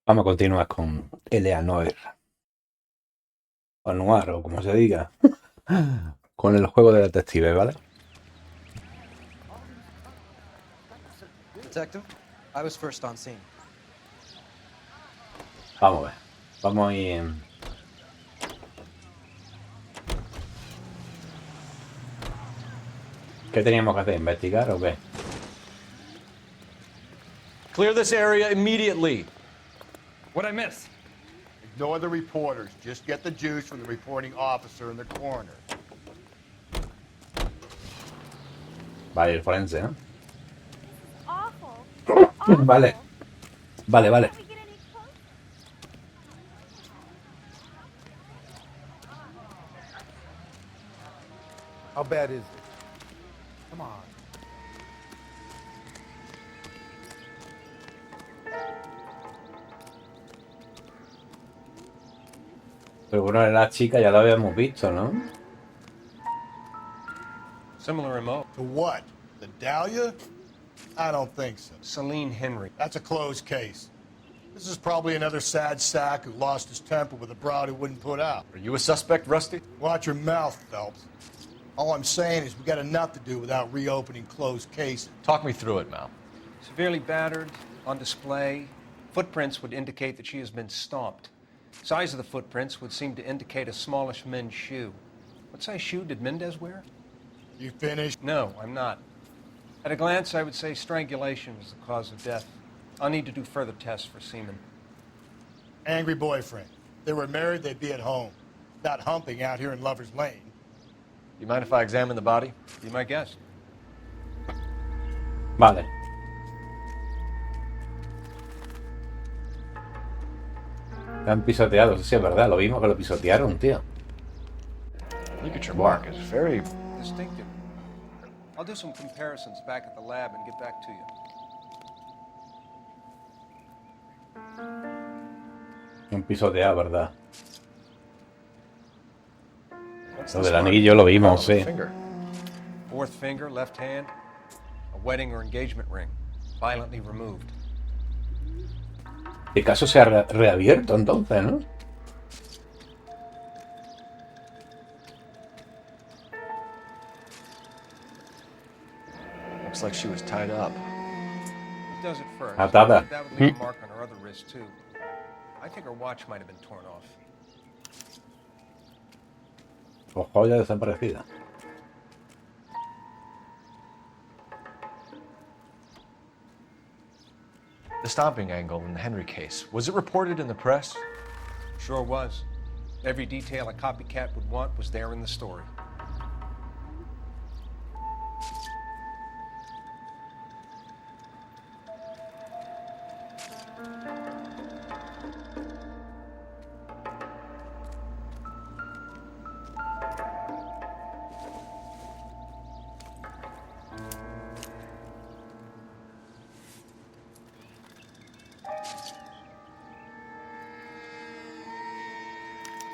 Vamos a continuar con Noire, o Noir, o como se diga, con el juego de detective, ¿vale? Detective, I was first on scene. Vamos a ver. Vamos a ir... ¿Qué teníamos que hacer? ¿Investigar o qué? Clear this area immediately. What'd I miss? Ignore the reporters. Just get the juice from the reporting officer in the corner. Vale, el forense, ¿no? Awful. Awful. Vale. Vale, vale. Can we get any closer? How bad is it? Come on. Pero bueno, la chica ya la habíamos visto, ¿no? Similar remote. To what? The Dahlia? I don't think so. Celine Henry. That's a closed case. This is probably another sad sack who lost his temper with a broad who wouldn't put out. Are you a suspect, Rusty? Watch your mouth, Phelps. All I'm saying is we got enough to do without reopening closed cases. Talk me through it, Mal. Severely battered, on display. Footprints would indicate that she has been stomped. Size of the footprints would seem to indicate a smallish men's shoe. What size shoe did Mendez wear? You finished? No, I'm not. At a glance, I would say strangulation was the cause of death. I'll need to do further tests for semen. Angry boyfriend. If they were married, they'd be at home. Not humping out here in Lover's Lane. You mind if I examine the body? Be my guest. Vale. La han pisoteado, sí, es verdad. Lo vimos que lo pisotearon, tío. Look at your mark. It's very... Distinctive. I'll do some comparisons back at the lab and get back to you. Lo han pisoteado, ¿verdad? What's Lo this del mark? anillo lo vimos, Oh, sí. finger. Fourth finger, left hand. A wedding or engagement ring. Violently removed. El caso se ha reabierto entonces, ¿no? Looks like she was tied up. It does it first. Atada. That would leave a mark on her other wrist, too. I think her watch might have been torn off. O joya desaparecida. The stomping angle in the Henry case. Was it reported in the press? Sure was. Every detail a copycat would want was there in the story.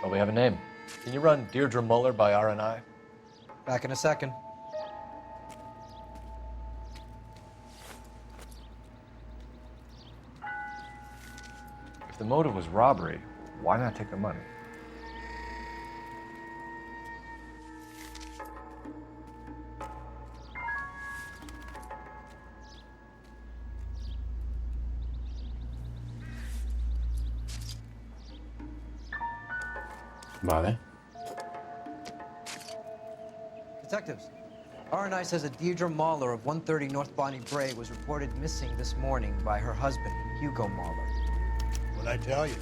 Well, we have a name. Can you run Deirdre Muller by RNI? Back in a second. If the motive was robbery, why not take the money? Vale. Detectives, RNI says that Deirdre Mahler of 130 North Bonnie Bray was reported missing this morning by her husband, Hugo Mahler. What'd I tell you?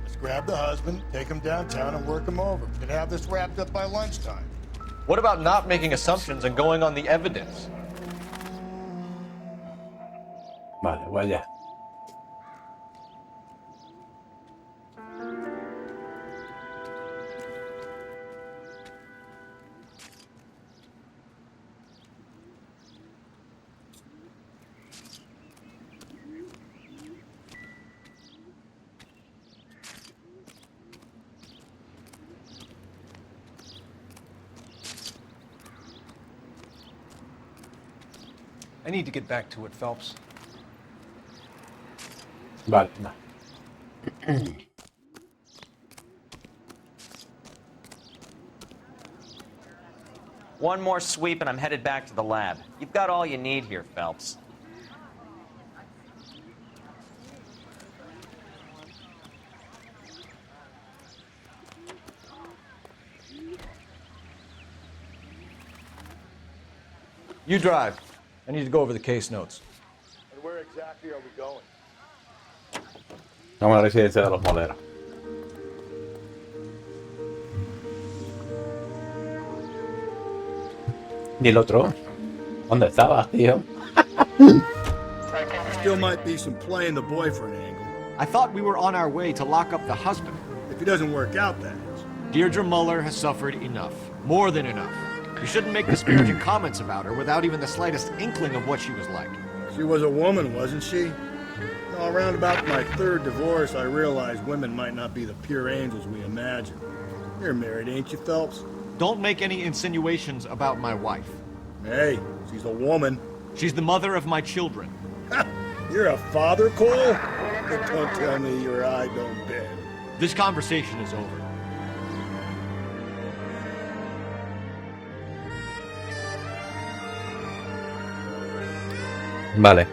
Let's grab the husband, take him downtown, and work him over. We could have this wrapped up by lunchtime. What about not making assumptions and going on the evidence? Vale, vaya. I need to get back to it, Phelps. Vale, no. One more sweep and I'm headed back to the lab. You've got all you need here, Phelps. You drive. I need to go over the case notes. And where exactly are we going? Vamos a la residencia de los moleros. ¿Y el otro? ¿Dónde estabas, tío? Still might be some playing the boyfriend angle. I thought we were on our way to lock up the husband. If it doesn't work out, that is. Deirdre Muller has suffered enough. More than enough. You shouldn't make disparaging comments about her without even the slightest inkling of what she was like. She was a woman, wasn't she? Well, around about my third divorce, I realized women might not be the pure angels we imagine. You're married, ain't you, Phelps? Don't make any insinuations about my wife. Hey, she's a woman. She's the mother of my children. You're a father, Cole? Don't tell me your eye don't bend. This conversation is over. Vale.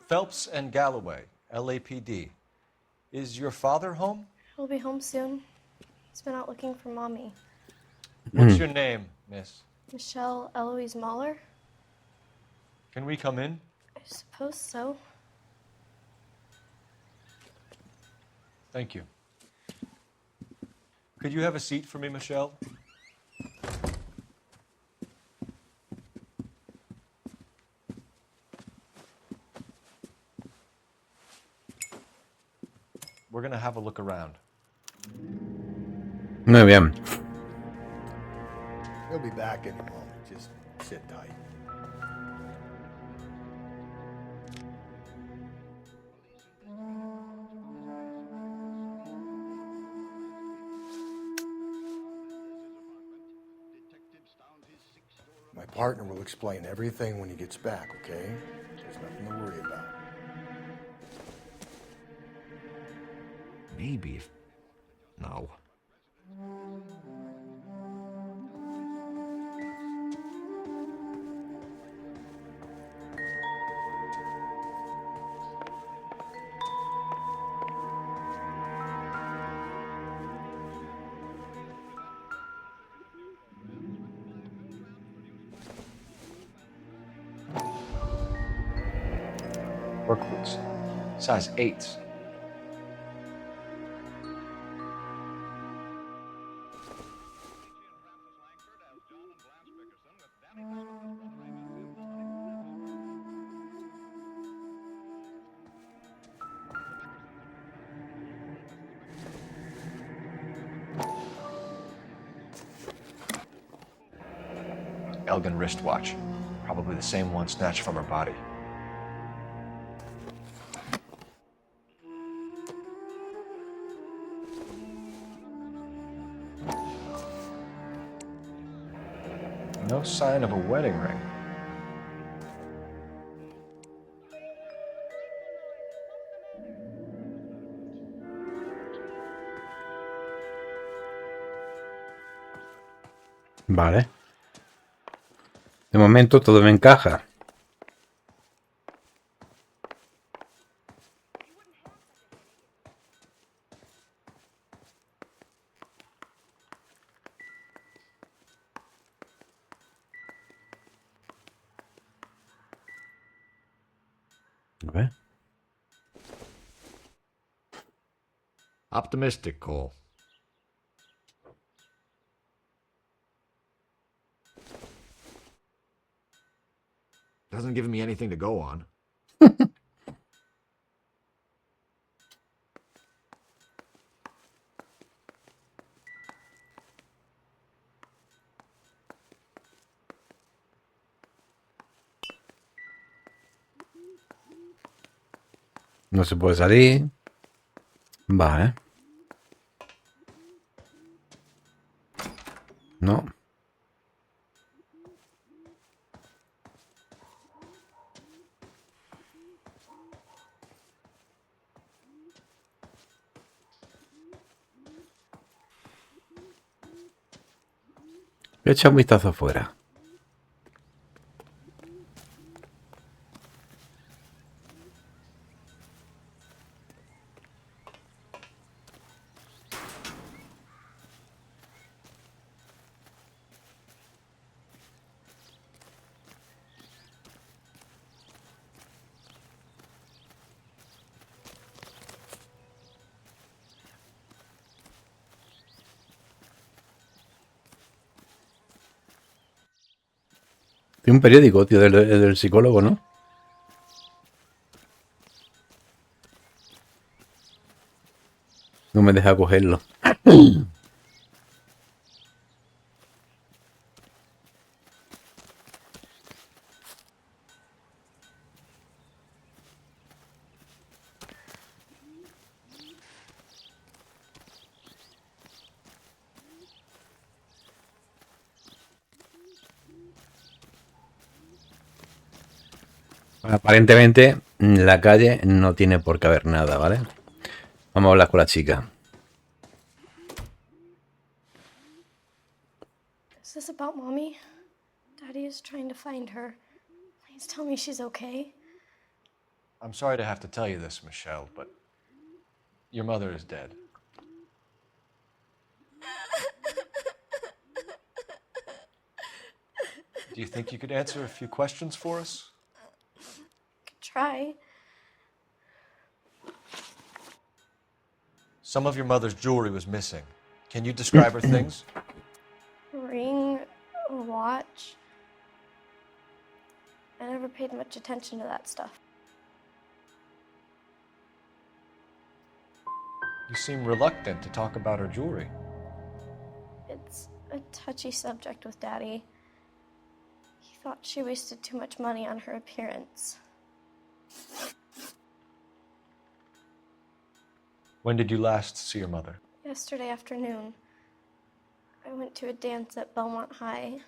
Phelps and Galloway, LAPD. Is your father home? He'll be home soon. He's been out looking for Mommy. What's your name, miss? Michelle Eloise Mahler? Can we come in? I suppose so. Thank you. Could you have a seat for me, Michelle? We're gonna have a look around. Muy bien. He'll be back any moment. Just sit tight. My partner will explain everything when he gets back, okay? There's nothing to worry about. Maybe if... No. Work boots. Size 8s. Elgin wristwatch. Probably the same one snatched from her body. No sign of a wedding ring. Vale. De momento todo me encaja. A ver. Optimistic, Cole. Doesn't give me anything to go on. No se puede salir. Vale. No. Voy a echar un vistazo afuera. Tiene un periódico, tío, del psicólogo, ¿no? No me deja cogerlo. Aparentemente, en la calle no tiene por qué haber nada, ¿vale? Vamos a hablar con la chica. Is this about Mommy? Daddy is trying to find her. Please tell me she's okay. I'm sorry to have to tell you this, Michelle, but your mother is dead. Do you think you could answer a few questions for us? Could try. Some of your mother's jewelry was missing. Can you describe her things? A ring, a watch. I never paid much attention to that stuff. You seem reluctant to talk about her jewelry. It's a touchy subject with Daddy. He thought she wasted too much money on her appearance. When did you last see your mother? Yesterday afternoon, I went to a dance at Belmont High.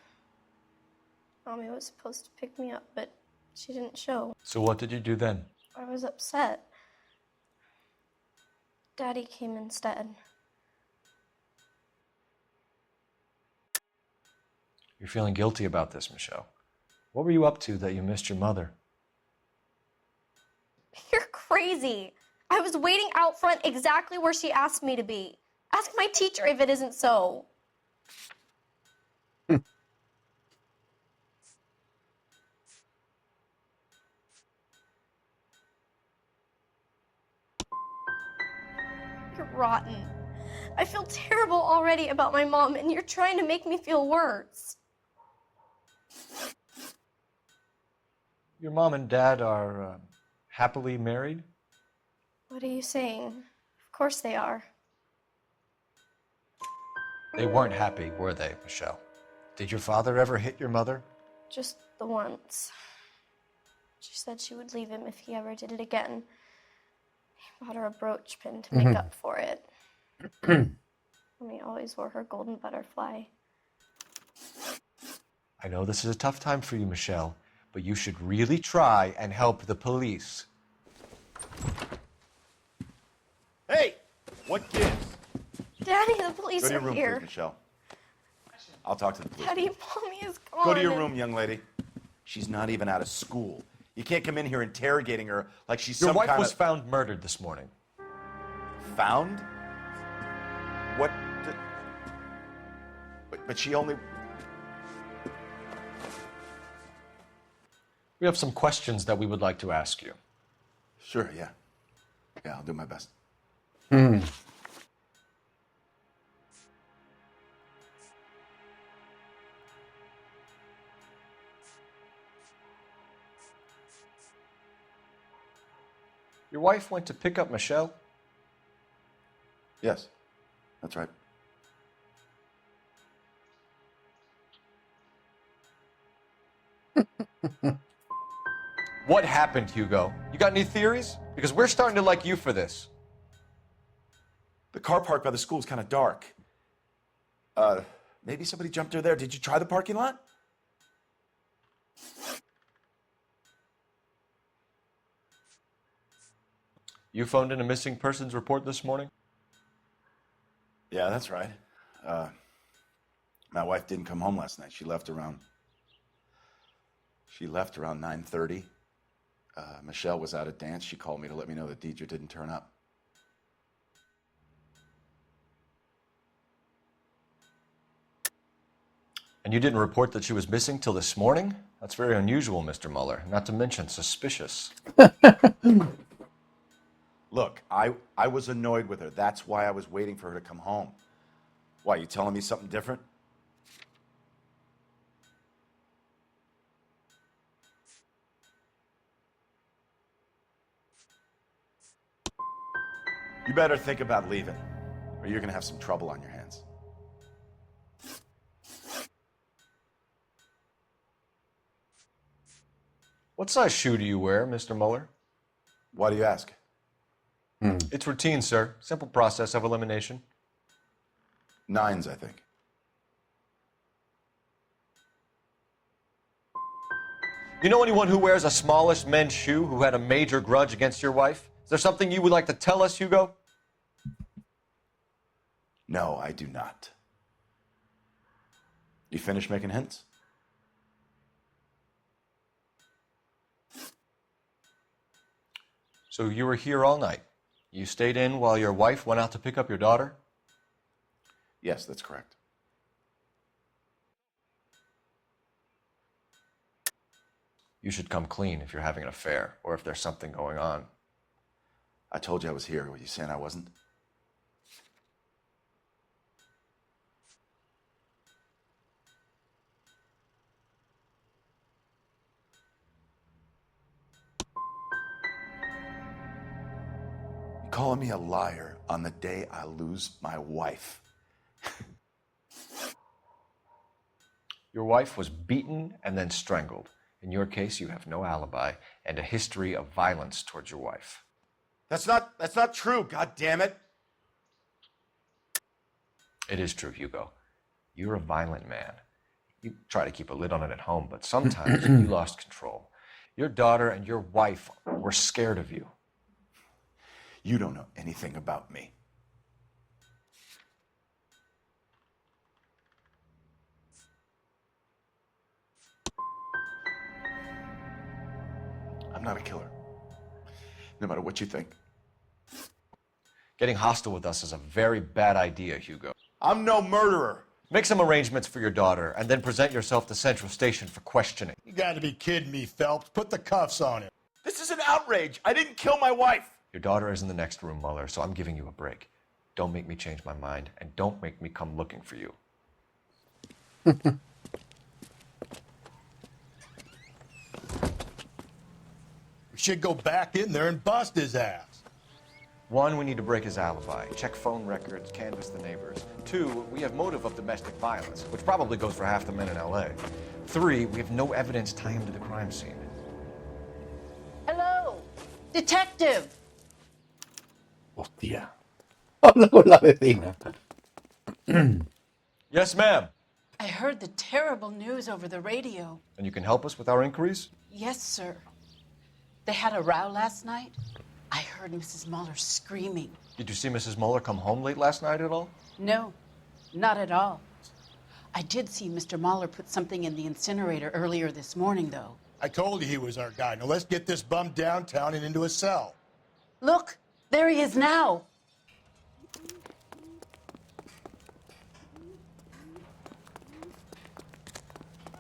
Mommy was supposed to pick me up, but she didn't show. So what did you do then? I was upset. Daddy came instead. You're feeling guilty about this, Michelle. What were you up to that you missed your mother? You're crazy. I was waiting out front exactly where she asked me to be. Ask my teacher if it isn't so. You're rotten. I feel terrible already about my mom, and you're trying to make me feel worse. Your mom and dad are happily married? What are you saying? Of course they are. They weren't happy, were they, Michelle? Did your father ever hit your mother? Just the once. She said she would leave him if he ever did it again. He bought her a brooch pin to make up for it. Mommy always wore her golden butterfly. I know this is a tough time for you, Michelle, but you should really try and help the police. Hey! What gives? Daddy, the police Go to your are room, here. please, Michelle. I'll talk to the police. Daddy, Mommy is gone. Go to your room, young lady. She's not even out of school. You can't come in here interrogating her like she's Your some wife kind was of... found murdered this morning. Found? What the... But she only... We have some questions that we would like to ask you. Sure, yeah. Yeah, I'll do my best. Your wife went to pick up Michelle? Yes, that's right. What happened, Hugo? You got any theories? Because we're starting to like you for this. The car parked by the school is kind of dark. Maybe somebody jumped her there. Did you try the parking lot? You phoned in a missing persons report this morning? Yeah, that's right. My wife didn't come home last night. She left around 9:30. Michelle was out at dance. She called me to let me know that Deidre didn't turn up. And you didn't report that she was missing till this morning? That's very unusual, Mr. Mueller. Not to mention suspicious. Look, I was annoyed with her. That's why I was waiting for her to come home. Why, you telling me something different? You better think about leaving, or you're gonna have some trouble on your hands. What size shoe do you wear, Mr. Mueller? Why do you ask? It's routine, sir. Simple process of elimination. 9s, I think. You know anyone who wears a smallish men's shoe who had a major grudge against your wife? Is there something you would like to tell us, Hugo? No, I do not. You finished making hints? So you were here all night. You stayed in while your wife went out to pick up your daughter? Yes, that's correct. You should come clean if you're having an affair or if there's something going on. I told you I was here. Were you saying I wasn't? You calling me a liar on the day I lose my wife? Your wife was beaten and then strangled. In your case, you have no alibi and a history of violence towards your wife. That's not true, God damn it. It is true, Hugo. You're a violent man. You try to keep a lid on it at home, but sometimes you lost control. Your daughter and your wife were scared of you. You don't know anything about me. I'm not a killer. No matter what you think. Getting hostile with us is a very bad idea, Hugo. I'm no murderer. Make some arrangements for your daughter and then present yourself to Central Station for questioning. You gotta be kidding me, Phelps. Put the cuffs on him. This is an outrage. I didn't kill my wife. Your daughter is in the next room, Mueller, so I'm giving you a break. Don't make me change my mind, and don't make me come looking for you. We should go back in there and bust his ass. 1, we need to break his alibi, check phone records, canvass the neighbors. 2, we have motive of domestic violence, which probably goes for half the men in LA. 3, we have no evidence tying him to the crime scene. Hello, detective. Hostia. Habla con la vecina. Yes, ma'am. I heard the terrible news over the radio. And you can help us with our inquiries? Yes, sir. They had a row last night. I heard Mrs. Mueller screaming. Did you see Mrs. Mueller come home late last night at all? No, not at all. I did see Mr. Mueller put something in the incinerator earlier this morning, though. I told you he was our guy. Now let's get this bum downtown and into a cell. Look, there he is now.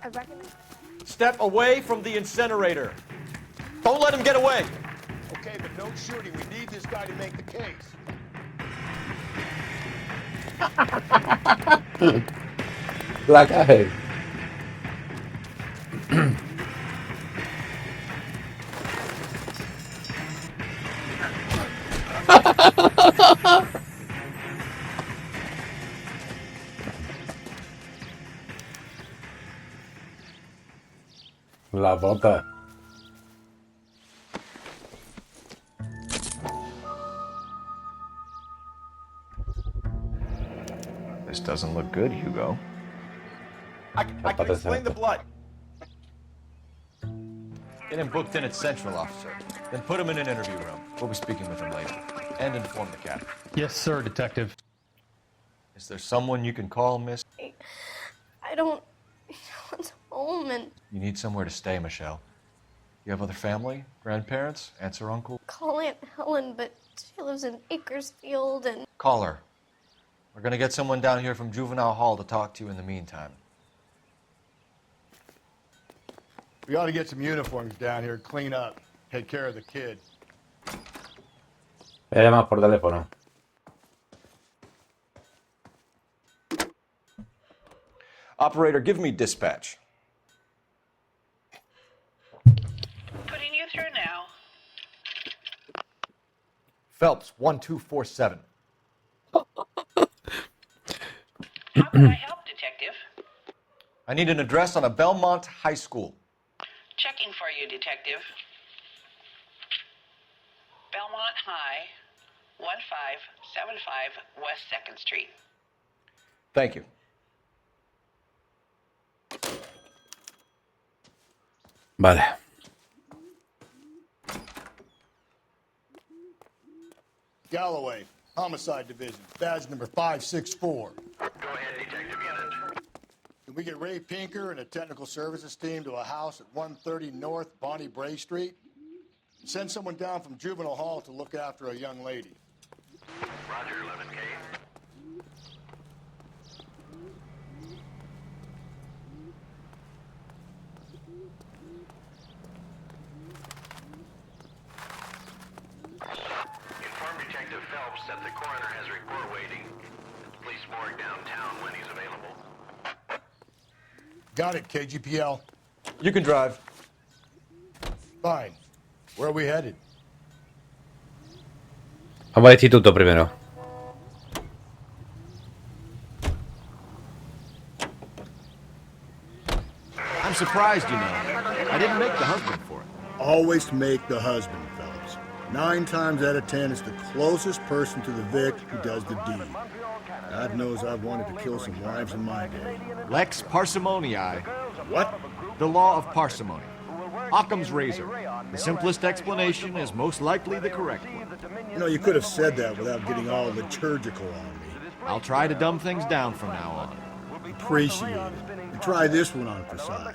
I recognize. Step away from the incinerator. Don't let him get away. Okay, but no shooting. We need this guy to make the case. La caje. La bota. This doesn't look good, Hugo. I can explain the blood. Get him booked in at Central, officer. Then put him in an interview room. We'll be speaking with him later. And inform the captain. Yes, sir, Detective. Is there someone you can call, miss? I don't want home, and You need somewhere to stay, Michelle. You have other family? Grandparents? Aunts or uncle? call Aunt Helen, but she lives in Bakersfield, and Call her. We're gonna get someone down here from Juvenile Hall to talk to you in the meantime. We ought to get some uniforms down here, clean up, take care of the kid. Voy a llamar por teléfono. Operator, give me dispatch. Putting you through now. Phelps, 1247. How can I help, Detective? I need an address on a Belmont High School. Checking for you, Detective. Belmont High, 1575 West 2nd Street. Thank you. Vale. Galloway, Homicide Division, badge number 564. Go ahead, Detective Unit. Can we get Ray Pinker and a technical services team to a house at 130 North Bonnie Bray Street? Send someone down from Juvenile Hall to look after a young lady. Roger, 11K. Inform Detective Phelps that the coroner has a report waiting at the police morgue downtown when he's available. Got it, KGPL. You can drive. Fine. Where are we headed? Vamos al instituto primero. I'm surprised, you know. I didn't make the husband for it. Always make the husband, Phelps. 9 times out of 10, it's the closest person to the Vic who does the deed. God knows I've wanted to kill some wives in my day. Lex parsimoniae. What? The law of parsimony. Occam's razor. The simplest explanation is most likely the correct one. You know, you could have said that without getting all liturgical on me. I'll try to dumb things down from now on. Appreciate it. And try this one on for size.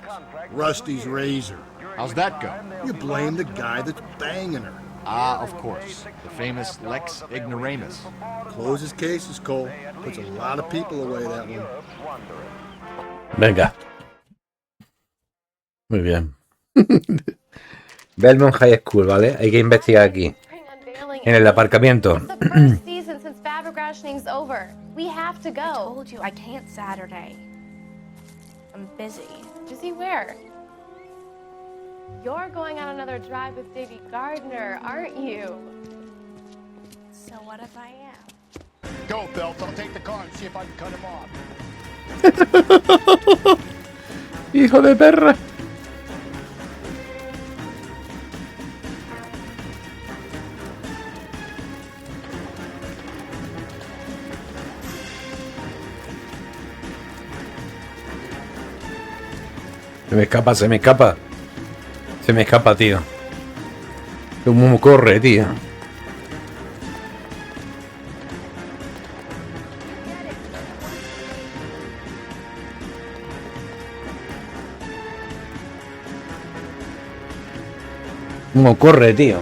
Rusty's razor. How's that go? You blame the guy that's banging her. Ah, of course. The famous Lex ignoramus. Closes cases, Cole. Puts a lot of people away, that one. Venga. Muy bien. Belmont High School, ¿vale? Hay que investigar aquí. En el aparcamiento. it's the first season since fabric rationing's over. We have to go. I told you I can't Saturday. I'm busy. Busy where? You're going on another drive with Davy Gardner, aren't you? So what if I am? Go, Phelps. I'll take the car and see if I can cut him off. Hijo de perra. Se me escapa, se me escapa. Se me escapa, tío. ¿Cómo corre, tío? ¿Cómo corre, tío?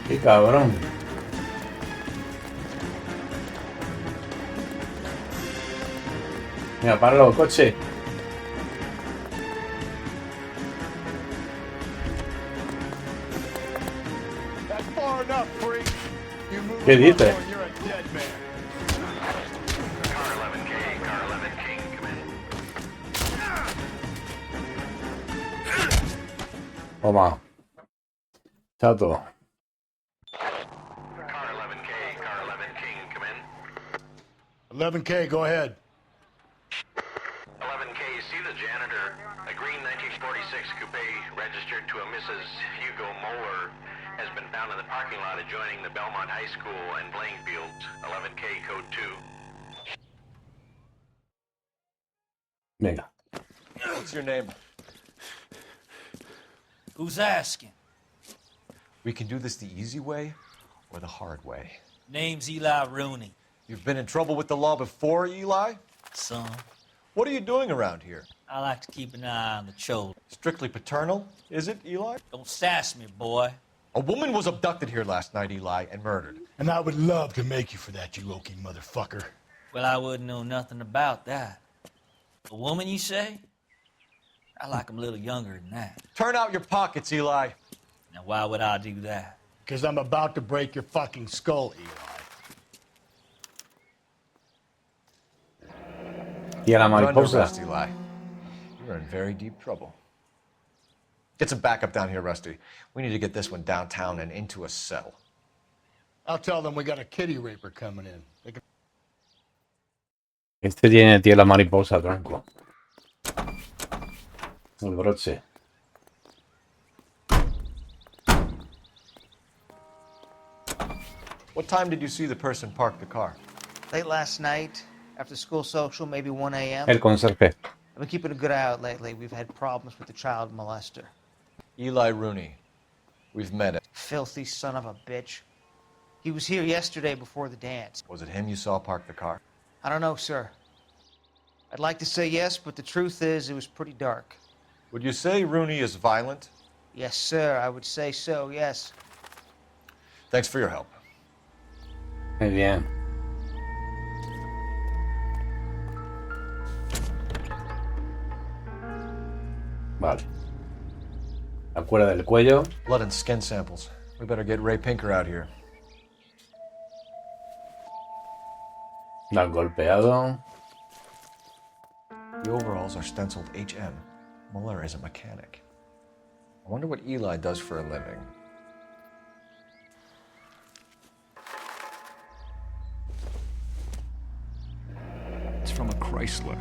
Qué cabrón. Mira, páralo, coche. ¿Qué dices? Toma. Chato. Car 11 King, come in. 11K, go ahead. 11K, see the janitor. A green 1946 coupe registered to a Mrs. Hugo Moeller has been found in the parking lot adjoining the Belmont High School and playing fields. 11K, code 2. Venga. What's your name? Who's asking? We can do this the easy way or the hard way. Name's Eli Rooney. You've been in trouble with the law before, Eli? Son, What are you doing around here? I like to keep an eye on the children. Strictly paternal, is it, Eli? Don't sass me, boy. A woman was abducted here last night, Eli, and murdered. And I would love to make you for that, you Okie motherfucker. Well, I wouldn't know nothing about that. A woman, you say? I like 'em a little younger than that. Turn out your pockets, Eli. Now, why would I do that? Because I'm about to break your fucking skull, Eli. Y a la You're under mariposa. arrest, Eli. You're in very deep trouble. Get some backup down here, Rusty. We need to get this one downtown and into a cell. I'll tell them we got a kitty raper coming in. They can... Este tiene, tío, la mariposa, tronco. El broche. What time did you see the person park the car? Late last night, after school social, maybe 1 a.m. El conserje. I've been keeping a good eye out lately. We've had problems with the child molester. Eli Rooney. We've met him. Filthy son of a bitch. He was here yesterday before the dance. Was it him you saw park the car? I don't know, sir. I'd like to say yes, but the truth is it was pretty dark. Would you say Rooney is violent? Yes, sir, I would say so, yes. Thanks for your help. Muy bien. Vale. La cuerda del cuello. Blood and skin samples. We better get Ray Pinker out here. La han golpeado. The overalls are stenciled HM. Muller is a mechanic. I wonder what Eli does for a living. It's from a Chrysler.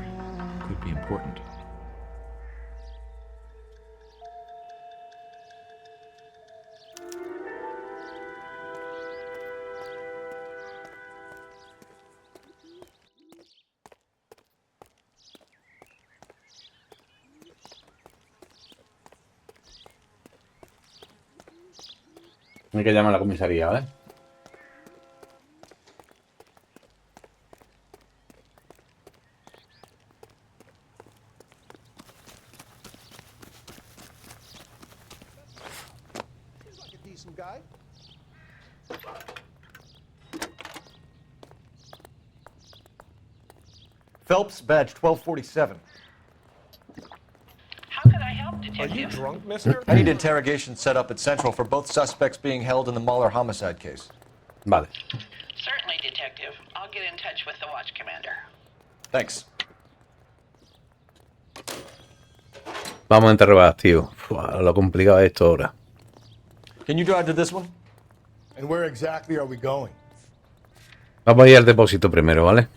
Could be important. Hay que llamar a la comisaría, ¿vale? Phelps, badge 1247. How can I help, Detective? Are you drunk, mister? I need interrogation set up at Central for both suspects being held in the Muller homicide case. Vale. Certainly, Detective. I'll get in touch with the watch commander. Thanks. Vamos a interrogar, tío. Fua, lo complicado es esto ahora. Can you drive to this one? And where exactly are we going? Vamos a ir al depósito primero, ¿vale?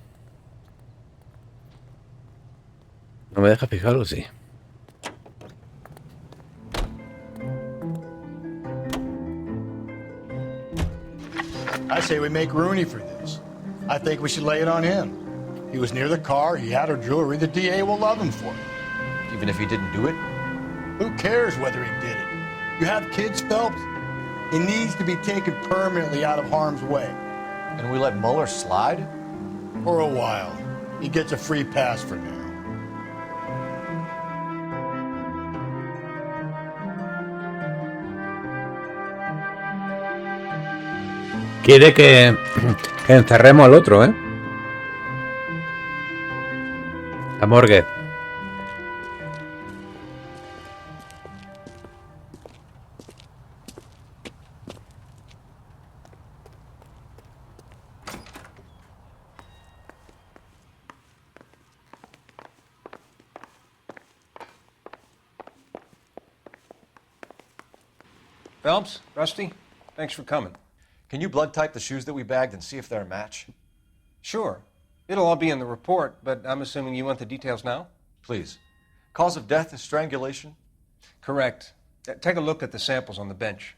¿No me deja fijarlo? Sí. I say we make Rooney for this. I think we should lay it on him. He was near the car, he had her jewelry, the DA will love him for it. Even if he didn't do it? Who cares whether he did it? You have kids, Phelps? He needs to be taken permanently out of harm's way. And we let Muller slide? For a while. He gets a free pass for now. Quiere que encerremos al otro, ¿eh? La morgue. Phelps, Rusty, thanks for coming. Can you blood type the shoes that we bagged and see if they're a match? Sure. It'll all be in the report, but I'm assuming you want the details now? Please. Cause of death is strangulation? Correct. Take a look at the samples on the bench.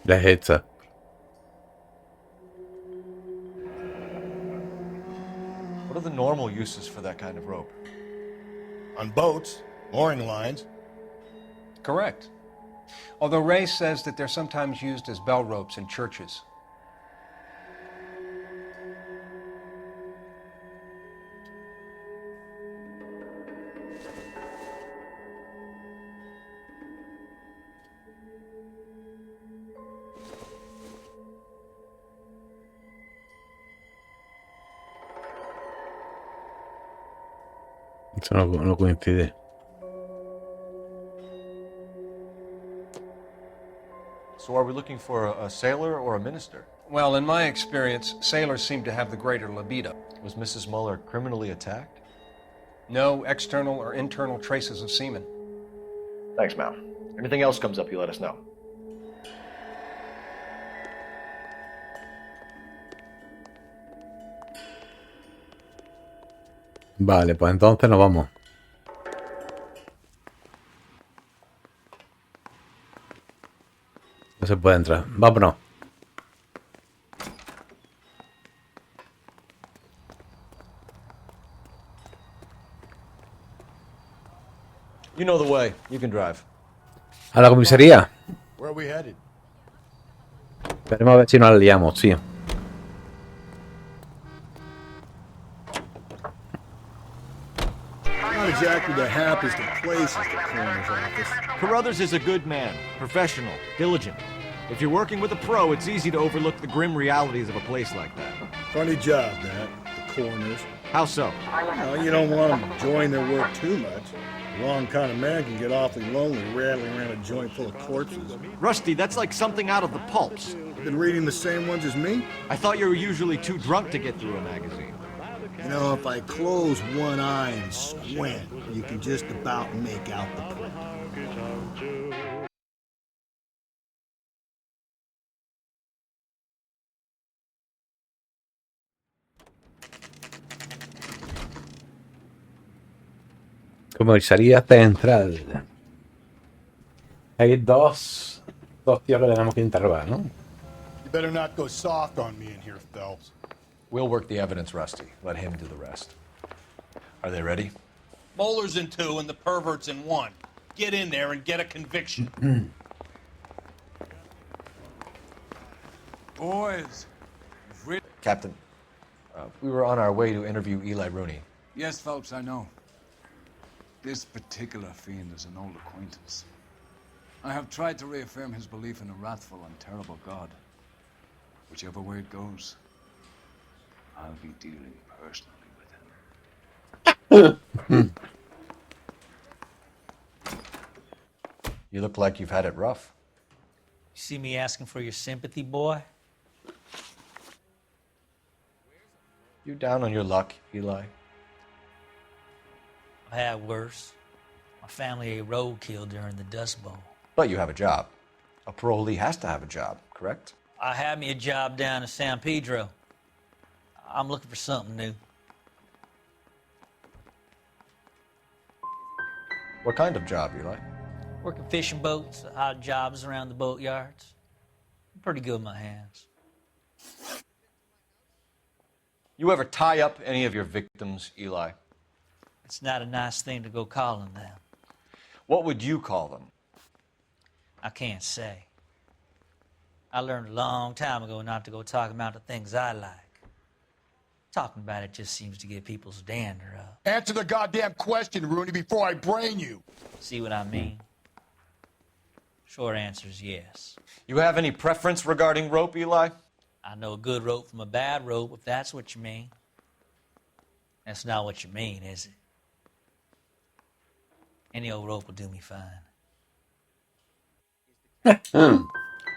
La headset. What are the normal uses for that kind of rope? On boats, mooring lines. Correct. Although Ray says that they're sometimes used as bell ropes in churches. Eso no coincide. So are we looking for a sailor or a minister? Well, in my experience, sailors seem to have the greater libido. Was Mrs. Muller criminally attacked? No external or internal traces of semen. Thanks, Mal. Anything else comes up, you let us know. Vale, pues entonces nos vamos. No se puede entrar. Vámonos. You know the way. You can drive. A la comisaría. Where are we headed? Esperemos a ver si nos la liamos, tío. Not exactly the happiest of places, the coroner's office. Carruthers is a good man, professional, diligent. If you're working with a pro, it's easy to overlook the grim realities of a place like that. Funny job, that, the coroner's. How so? Well, you don't want them enjoying their work too much. The wrong kind of man can get awfully lonely rattling around a joint full of corpses. Rusty, that's like something out of the pulps. Been reading the same ones as me? I thought you were usually too drunk to get through a magazine. You know, if I close one eye and squint, you can just about make out the print. Comisaría central. Hay dos tíos que tenemos que interrogar, ¿no? You better not go soft on me in here, Phelps. We'll work the evidence, Rusty. Let him do the rest. Are they ready? Moeller's in 2 and the pervert's in 1. Get in there and get a conviction. Boys. Captain, we were on our way to interview Eli Rooney. Yes, Phelps, I know. This particular fiend is an old acquaintance. I have tried to reaffirm his belief in a wrathful and terrible God. Whichever way it goes, I'll be dealing personally with him. You look like you've had it rough. You see me asking for your sympathy, boy? You down on your luck, Eli? I've had worse. My family ate roadkill during the Dust Bowl. But you have a job. A parolee has to have a job, correct? I had me a job down in San Pedro. I'm looking for something new. What kind of job, Eli? Working fishing boats, odd jobs around the boatyards. I'm pretty good with my hands. You ever tie up any of your victims, Eli? It's not a nice thing to go calling them. What would you call them? I can't say. I learned a long time ago not to go talking about the things I like. Talking about it just seems to get people's dander up. Answer the goddamn question, Rooney, before I brain you. See what I mean? Short answer is yes. You have any preference regarding rope, Eli? I know a good rope from a bad rope, if that's what you mean. That's not what you mean, is it? Any old rope will do me fine.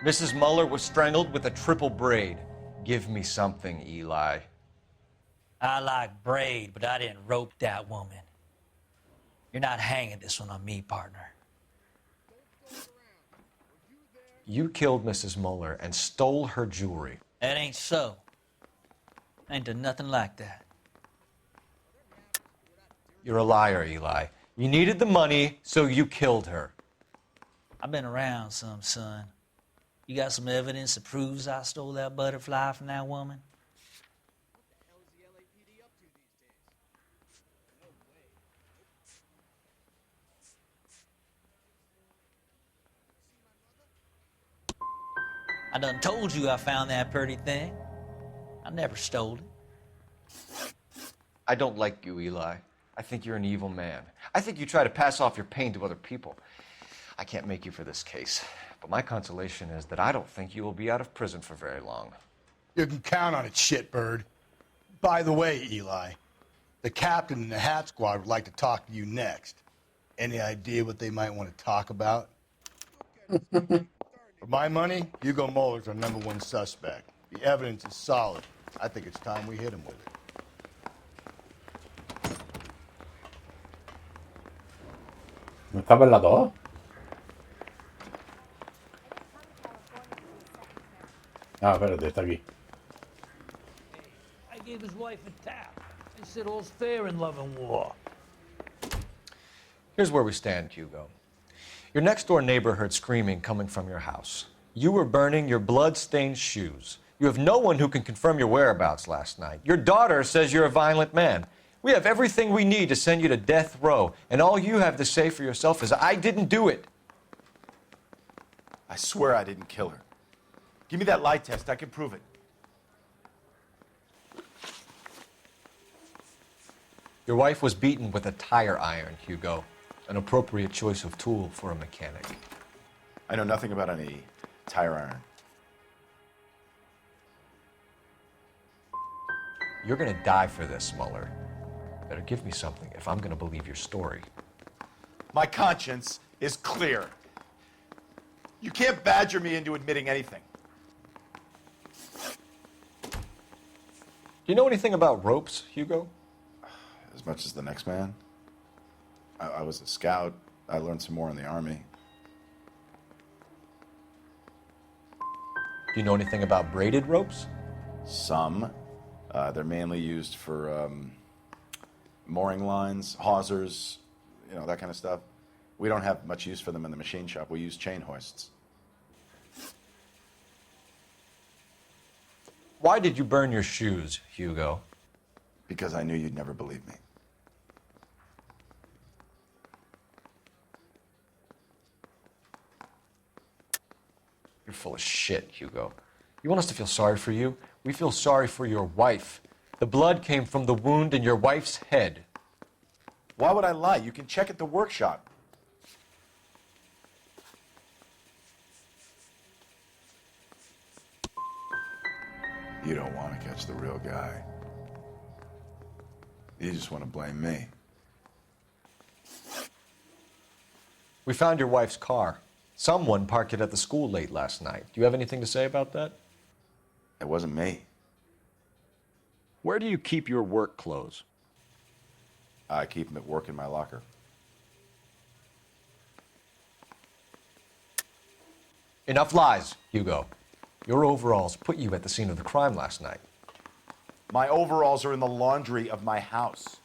Mrs. Muller was strangled with a triple braid. Give me something, Eli. I like braid, but I didn't rope that woman. You're not hanging this one on me, partner. You killed Mrs. Muller and stole her jewelry. That ain't so. I ain't done nothing like that. You're a liar, Eli. You needed the money, so you killed her. I've been around some, son. You got some evidence that proves I stole that butterfly from that woman? I done told you I found that pretty thing. I never stole it. I don't like you, Eli. I think you're an evil man. I think you try to pass off your pain to other people. I can't make you for this case, but my consolation is that I don't think you will be out of prison for very long. You can count on it, shitbird. By the way, Eli, the captain and the Hat Squad would like to talk to you next. Any idea what they might want to talk about? For my money, Hugo Muller's our #1 suspect. The evidence is solid. I think it's time we hit him with it. ¿No estaba en la 2? Ah, espérate, está aquí. I gave his wife a tap. I said all's fair in love and war. Here's where we stand, Hugo. Your next-door neighbor heard screaming coming from your house. You were burning your blood-stained shoes. You have no one who can confirm your whereabouts last night. Your daughter says you're a violent man. We have everything we need to send you to death row, and all you have to say for yourself is, I didn't do it. I swear I didn't kill her. Give me that lie test. I can prove it. Your wife was beaten with a tire iron, Hugo. An appropriate choice of tool for a mechanic. I know nothing about any tire iron. You're gonna die for this, Muller. Better give me something if I'm gonna believe your story. My conscience is clear. You can't badger me into admitting anything. Do you know anything about ropes, Hugo? As much as the next man. I was a scout. I learned some more in the Army. Do you know anything about braided ropes? Some. They're mainly used for mooring lines, hawsers, you know, that kind of stuff. We don't have much use for them in the machine shop. We use chain hoists. Why did you burn your shoes, Hugo? Because I knew you'd never believe me. You're full of shit, Hugo. You want us to feel sorry for you? We feel sorry for your wife. The blood came from the wound in your wife's head. Why would I lie? You can check at the workshop. You don't want to catch the real guy. You just want to blame me. We found your wife's car. Someone parked it at the school late last night. Do you have anything to say about that? It wasn't me. Where do you keep your work clothes? I keep them at work in my locker. Enough lies, Hugo. Your overalls put you at the scene of the crime last night. My overalls are in the laundry of my house.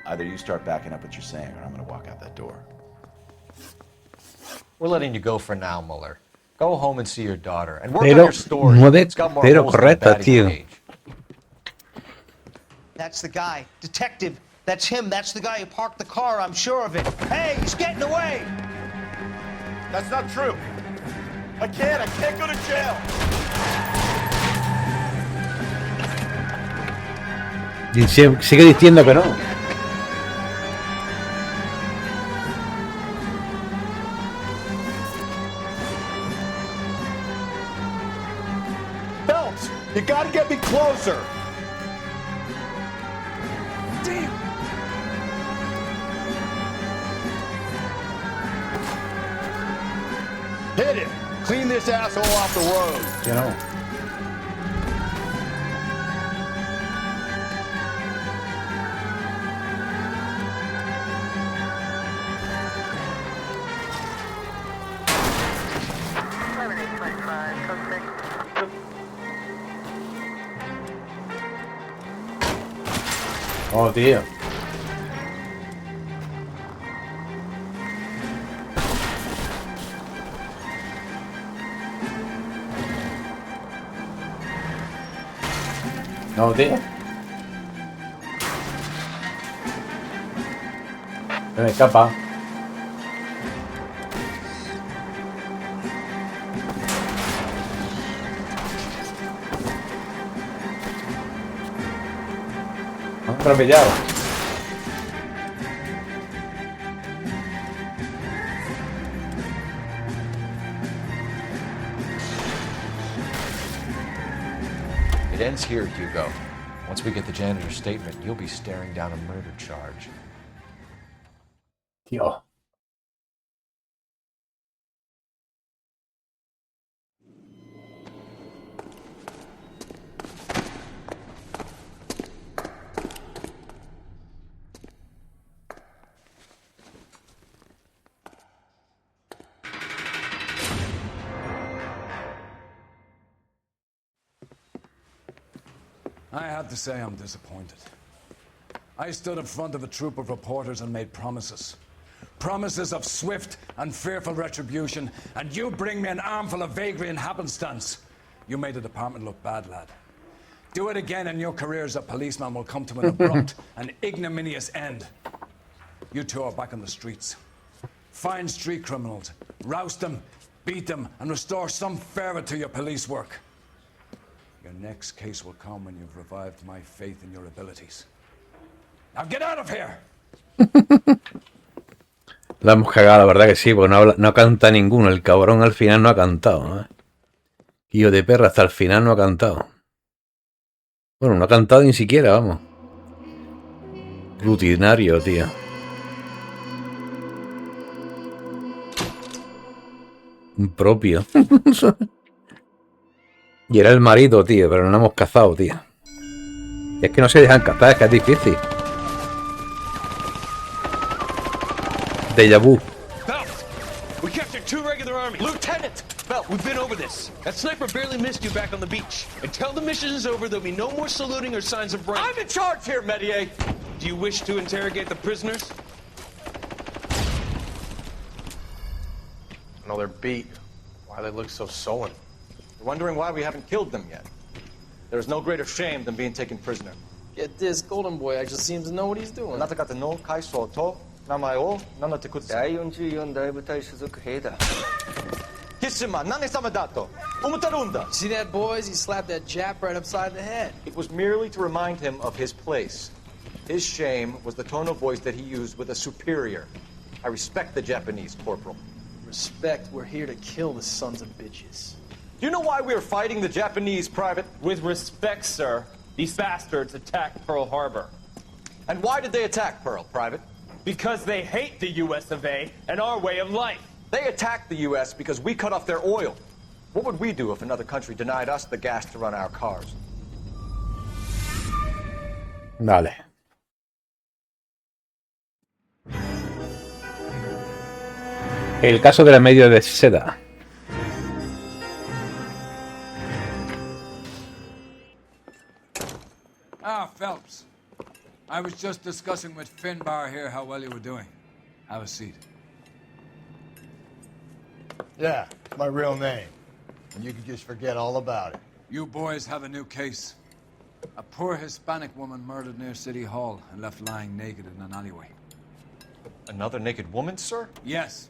Either you start backing up what you're saying, or I'm going to walk out that door. We're letting you go for now, Muller. Go home and see your daughter, and work on Pero your story. no de It's got more pero holes than a correcta, batting tío. cage. That's the guy. Detective, that's him. That's the guy who parked the car, I'm sure of it. Hey, he's getting away! That's not true. I can't go to jail. Y sigue diciendo que no. Phelps, you gotta get me closer. Damn! Hit it. Clean this asshole off the road. Que no. Oh, tío. No, tío. Se me escapa. Me han atropellado. It ends here, Hugo. Once we get the janitor's statement, you'll be staring down a murder charge. Tío. I have to say I'm disappointed. I stood in front of a troop of reporters and made promises. Promises of swift and fearful retribution, and you bring me an armful of vagary and happenstance. You made the department look bad, lad. Do it again and your career as a policeman will come to an abrupt and ignominious end. You two are back on the streets. Find street criminals, roust them, beat them, and restore some fervor to your police work. Your next case will come when you've revived my faith in your abilities. Now get out of here! La hemos cagado, la verdad que sí, porque no canta ninguno. El cabrón al final no ha cantado, ¿no? Hijo de perra, hasta el final no ha cantado. Bueno, no ha cantado ni siquiera, vamos. Rutinario, tío. Impropio. Y era el marido, tío, pero no hemos cazado, tío. Y es que no se dejan cazar, es que es difícil. Déjà vu. Phelps, we captured 2 regular army. Lieutenant! Phelps, we've been over this. That sniper barely missed you back on the beach. Until the mission is over, there'll be no more saluting or signs of rank. I'm in charge here, Medier! Do you wish to interrogate the prisoners? No, they're beat. Why they look so sullen? You're wondering why we haven't killed them yet. There is no greater shame than being taken prisoner. Get this, Golden Boy actually seems to know what he's doing. あなた方の階層と名前を名乗ってください。第44大部隊所属兵だ。キスマ、何様だと思ってるんだ。 See that, boys? He slapped that Jap right upside the head. It was merely to remind him of his place. His shame was the tone of voice that he used with a superior. I respect the Japanese, Corporal. Respect, we're here to kill the sons of bitches. Do you know why we are fighting the Japanese, Private? With respect, sir, these bastards attacked Pearl Harbor. And why did they attack Pearl, Private? Because they hate the US of A and our way of life. They attacked the US because we cut off their oil. What would we do if another country denied us the gas to run our cars? Vale. El caso de la media de seda. Ah, Phelps. I was just discussing with Finbar here how well you were doing. Have a seat. Yeah, it's my real name. And you can just forget all about it. You boys have a new case. A poor Hispanic woman murdered near City Hall and left lying naked in an alleyway. Another naked woman, sir? Yes.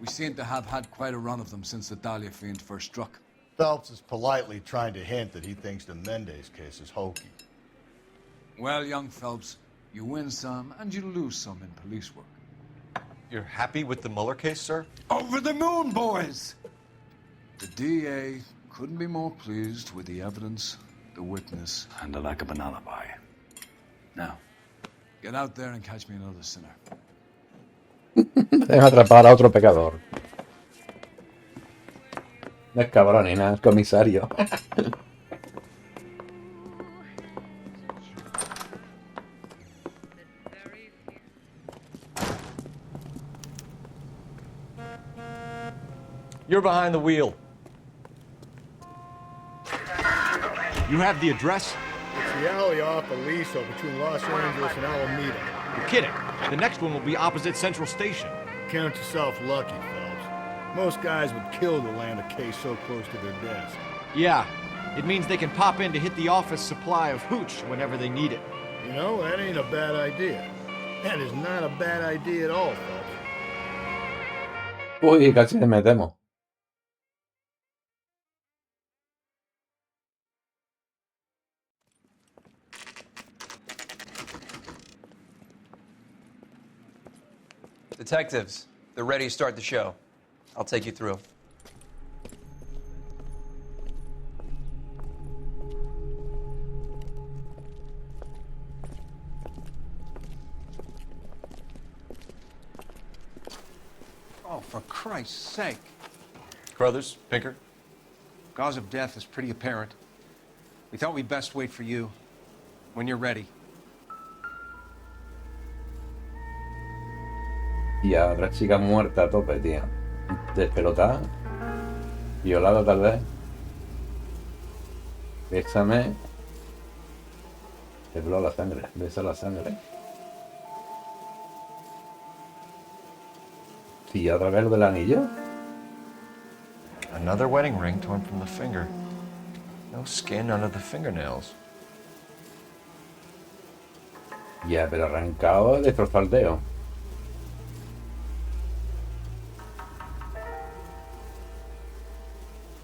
We seem to have had quite a run of them since the Dahlia fiend first struck. Phelps is politely trying to hint that he thinks the Mendez case is hokey. Well, young Phelps, you win some and you lose some in police work. You're happy with the Mueller case, sir? Over the moon, boys! The DA couldn't be more pleased with the evidence, the witness, and the lack of an alibi. Now, get out there and catch me another sinner. Deja atrapar a otro pecador. No es cabrón ni nada, es comisario. You're behind the wheel. You have the address? It's the alley off Aliso between Los Angeles and Alameda. You're kidding. The next one will be opposite Central Station. Count yourself lucky, Phelps. Most guys would kill to land a case so close to their desk. Yeah, it means they can pop in to hit the office supply of hooch whenever they need it. You know, that ain't a bad idea. That is not a bad idea at all, Phelps. Uy, casi le metemos. Detectives, they're ready to start the show. I'll take you through. Oh, for Christ's sake. Carruthers, Pinker. Cause of death is pretty apparent. We thought we'd best wait for you. When you're ready. Y a otra chica muerta a tope, tío. Despelotada. Violada, tal vez. Bésame. Tembló la sangre. Besa la sangre. Sí, a través del anillo. Another wedding ring torn from the finger. No skin under the fingernails. Ya, pero arrancado, destrozado el dedo.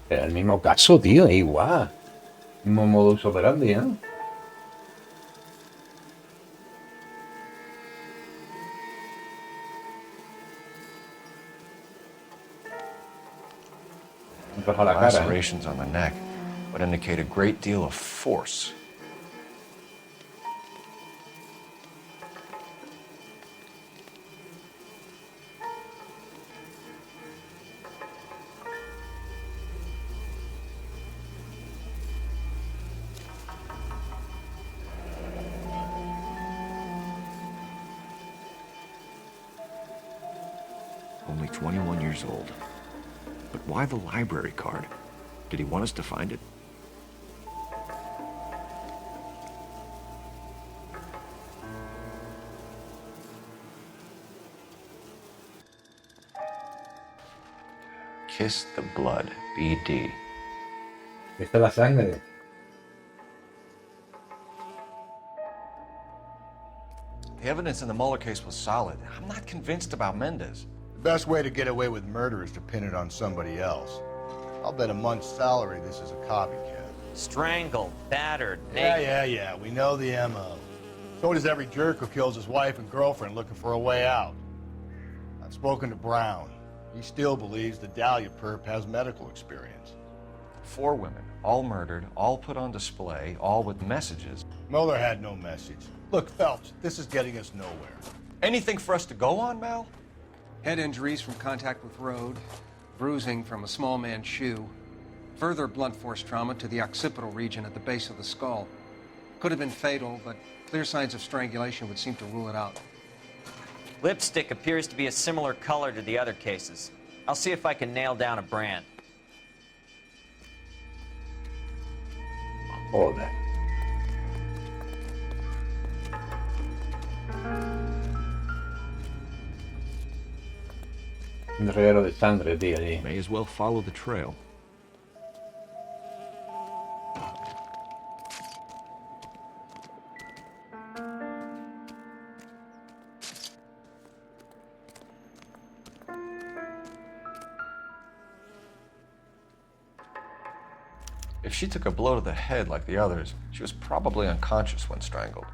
Era el mismo caso, tío, igual. Mismo modus operandi, ¿eh? A la cara, Lacerations on the neck would indicate a great deal of force. Only 21 years old. But why the library card? Did he want us to find it? Kiss the blood, BD. Esta es la sangre. The evidence in the Mueller case was solid. I'm not convinced about Mendez. The best way to get away with murder is to pin it on somebody else. I'll bet a month's salary this is a copycat. Strangled, battered, Yeah. We know the MO. So does every jerk who kills his wife and girlfriend looking for a way out. I've spoken to Brown. He still believes the Dahlia perp has medical experience. 4 women, all murdered, all put on display, all with messages. Mueller had no message. Look, Phelps, this is getting us nowhere. Anything for us to go on, Mal? Head injuries from contact with road, bruising from a small man's shoe, further blunt force trauma to the occipital region at the base of the skull. Could have been fatal, but clear signs of strangulation would seem to rule it out. Lipstick appears to be a similar color to the other cases. I'll see if I can nail down a brand. Joder. Un reguero de sangre, tío, allí. May as well follow the trail. If she took a blow to the head like the others, she was probably unconscious when strangled.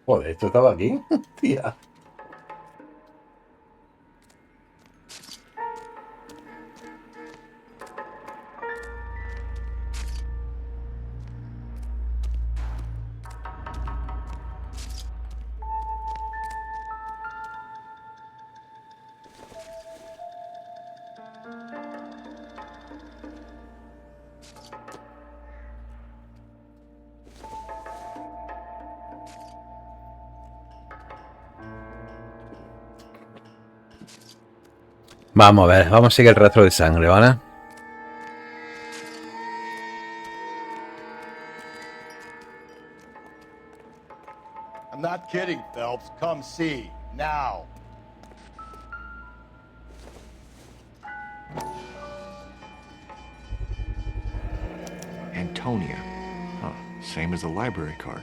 Joder, esto estaba aquí. Tía. Vamos a ver, vamos a seguir el rastro de sangre, ¿vale? I'm not kidding, Phelps. Come see. Now. Antonia. Huh. Same as the library card.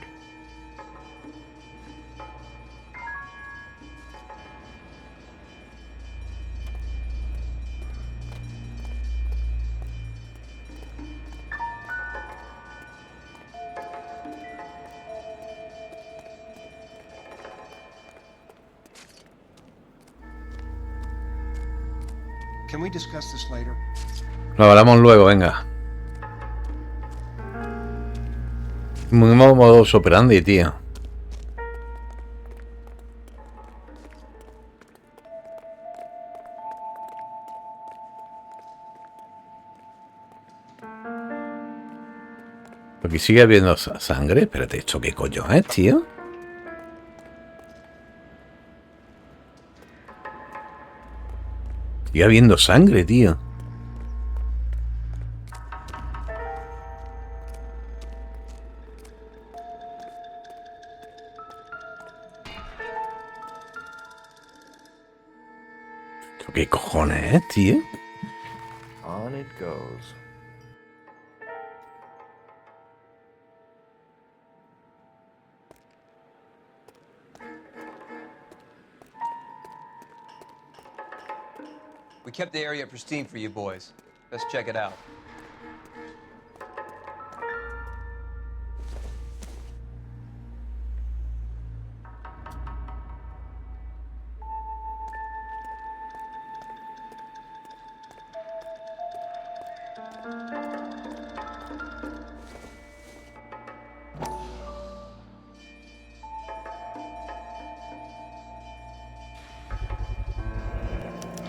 Can we discuss this later? Lo hablamos luego, venga. Muy modus operandi, tío. Aquí sigue habiendo sangre. Espérate, ¿esto qué coño es, tío? Sigue habiendo sangre, tío. ¿Esto qué cojones es, tío? On it goes. We kept the area pristine for you boys. Let's check it out.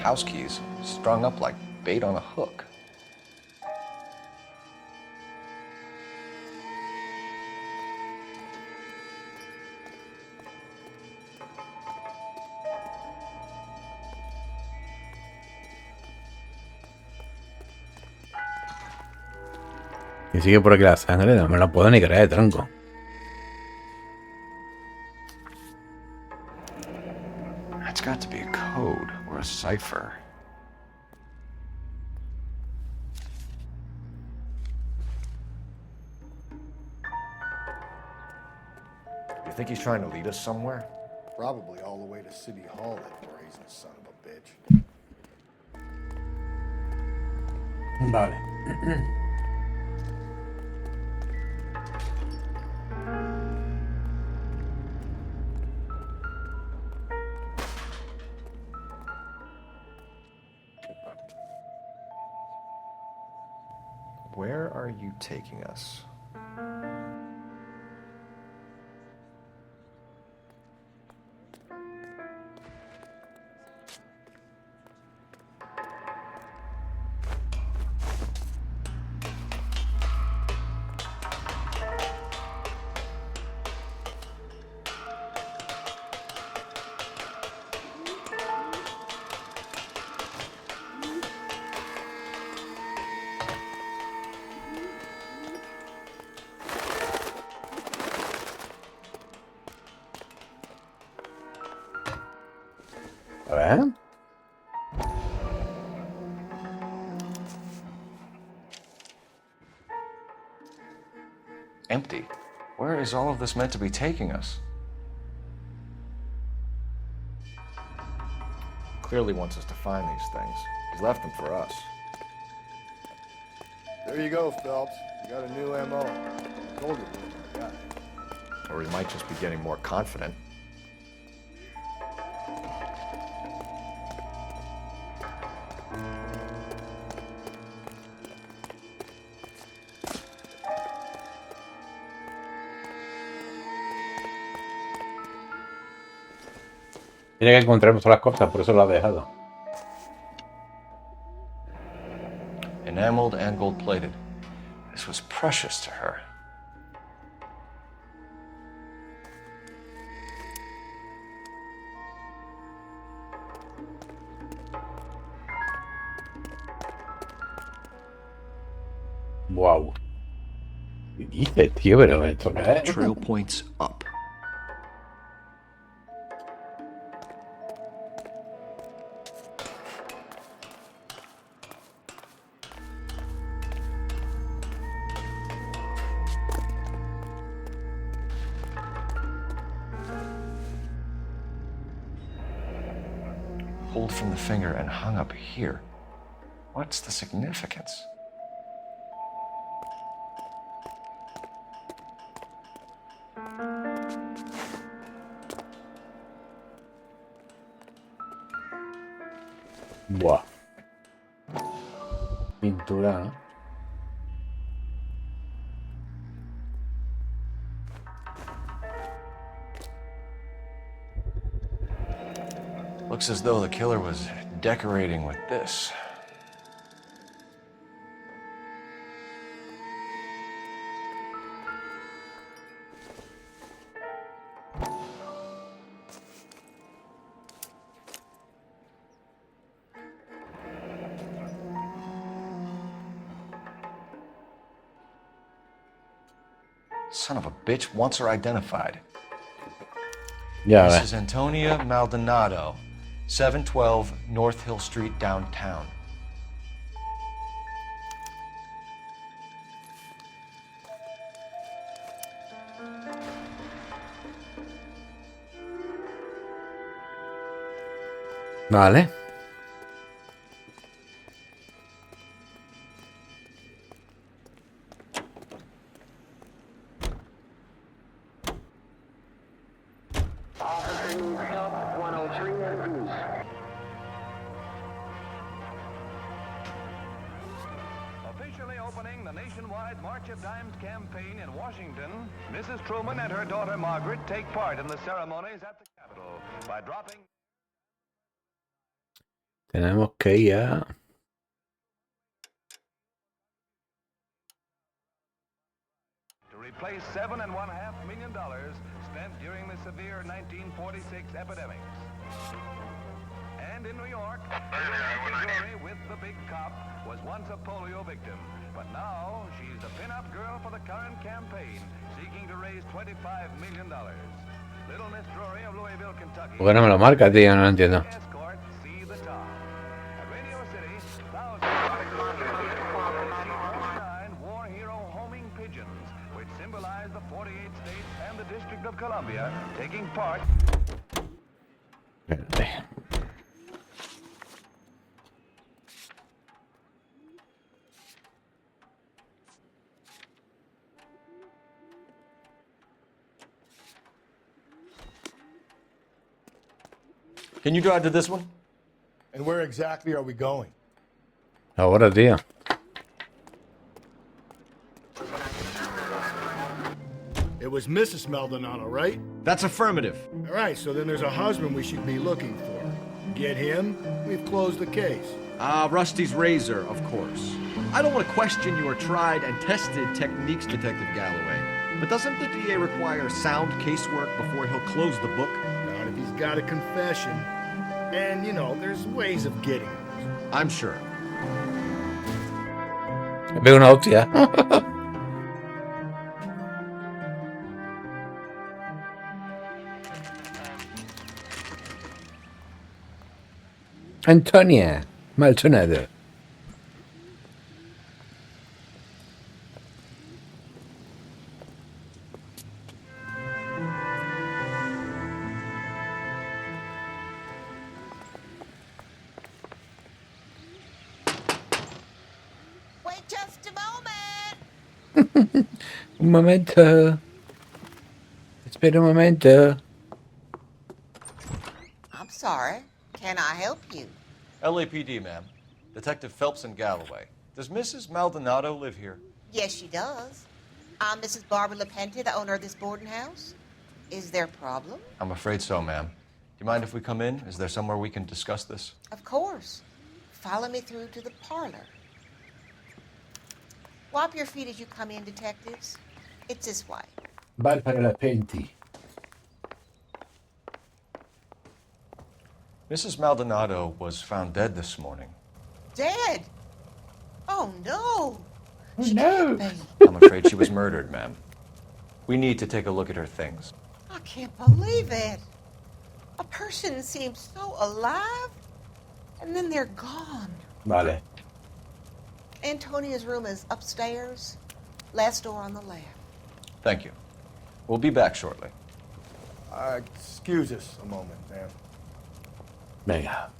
House keys strung up like bait on a hook. Y sigue por aquí la sangre. No me la puedo ni creer, tronco. That's got to be a code or a cipher. You think he's trying to lead us somewhere? Probably all the way to City Hall, that brazen son of a bitch. Vale. Where are you taking us? A ver. Empty. Where is all of this meant to be taking us? Clearly wants us to find these things. He's left them for us. There you go, Phelps. You got a new M.O. Told you we were gonna Or he might just be getting more confident. Tiene que encontrar todas las cosas, por eso lo ha dejado. Enameled and gold-plated. This was precious to her. Wow. ¿Qué dices, tío? Pero esto qué es. Trail points up. Pulled from the finger and hung up here. What's the significance? Buah. Pintura, ¿no? Looks as though the killer was decorating with this. Son of a bitch wants her identified. Ya This ves. is Antonia Maldonado, 712 North Hill Street, downtown. Vale. Officially opening the nationwide March of Dimes campaign in Washington, Mrs. Truman and her daughter Margaret take part in the ceremonies at the Capitol by dropping... Tenemos que ir a... to replace $7.5 million spent during the severe 1946 epidemics. And in New York, Missouri with the big cop was once a polio victim, but now she's the pin-up girl for the current campaign, seeking to raise $25 million. Little Miss Drury of Louisville, Kentucky. ¿Por qué no me lo marca, tío? No lo entiendo. Escort, see the top. At Radio City, thousands of war hero homing pigeons, which symbolize the 48 states and the District of Columbia, taking part. Espérate. Can you drive to this one? And where exactly are we going? Ahora, tío. It was Mrs. Maldonado, right? That's affirmative. All right, so then there's a husband we should be looking for. Get him, we've closed the case. Rusty's razor, of course. I don't want to question your tried and tested techniques, Detective Galloway. But doesn't the DA require sound casework before he'll close the book? Not if he's got a confession. And, you know, there's ways of getting it. I'm sure. Veo una hostia. Antonia Maldonado. Wait just a moment. Un momento. Espera un momento. I'm sorry. Can I help you? LAPD, ma'am. Detective Phelps and Galloway. Does Mrs. Maldonado live here? Yes, she does. I'm Mrs. Barbara LaPenta, the owner of this boarding house. Is there a problem? I'm afraid so, ma'am. Do you mind if we come in? Is there somewhere we can discuss this? Of course. Follow me through to the parlor. Wipe your feet as you come in, detectives. It's this way. Barbara LaPenta. Mrs. Maldonado was found dead this morning. Dead? Oh, no. Oh, no. I'm afraid she was murdered, ma'am. We need to take a look at her things. I can't believe it. A person seems so alive, and then they're gone. Vale. Antonia's room is upstairs, last door on the left. Thank you. We'll be back shortly. Excuse us a moment, ma'am. Venga.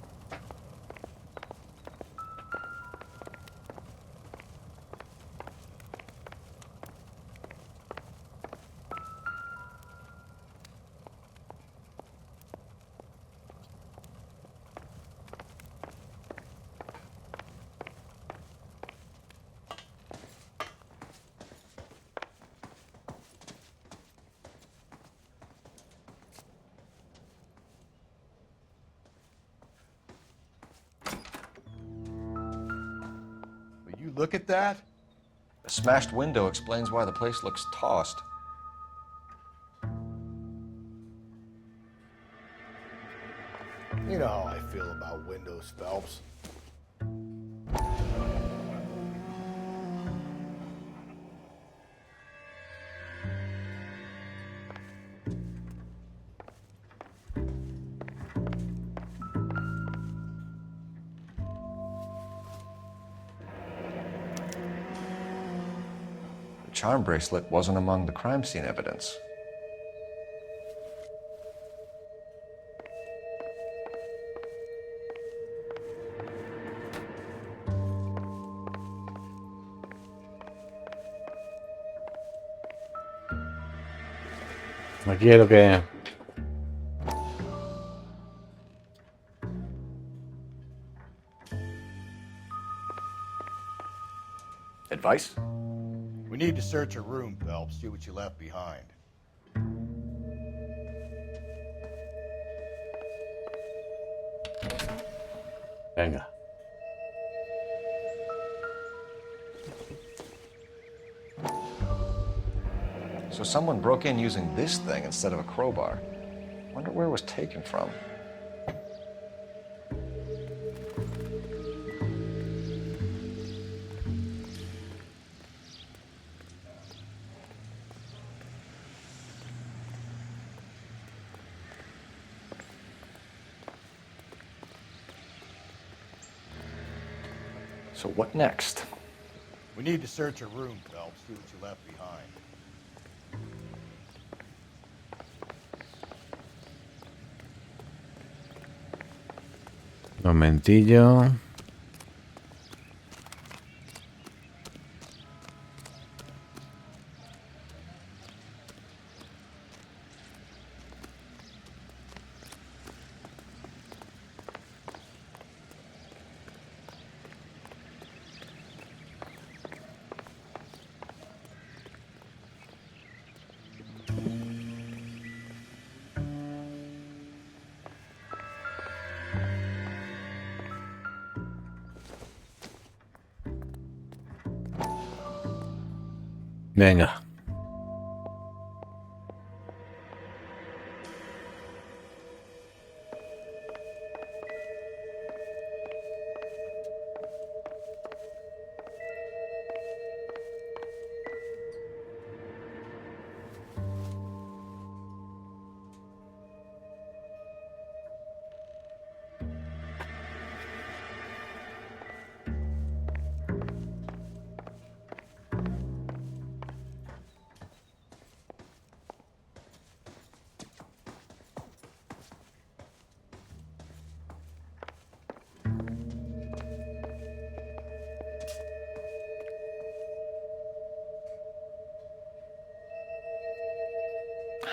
Will you look at that? The smashed window explains why the place looks tossed. You know how I feel about windows, Phelps. The charm bracelet wasn't among the crime scene evidence. No quiero que... Advice? We need to search her room, Phelps, see what you left behind. Venga. So someone broke in using this thing instead of a crowbar. Wonder where it was taken from. So what next? We need to search her room, Phelps, see what you left behind. Momentillo. Venga.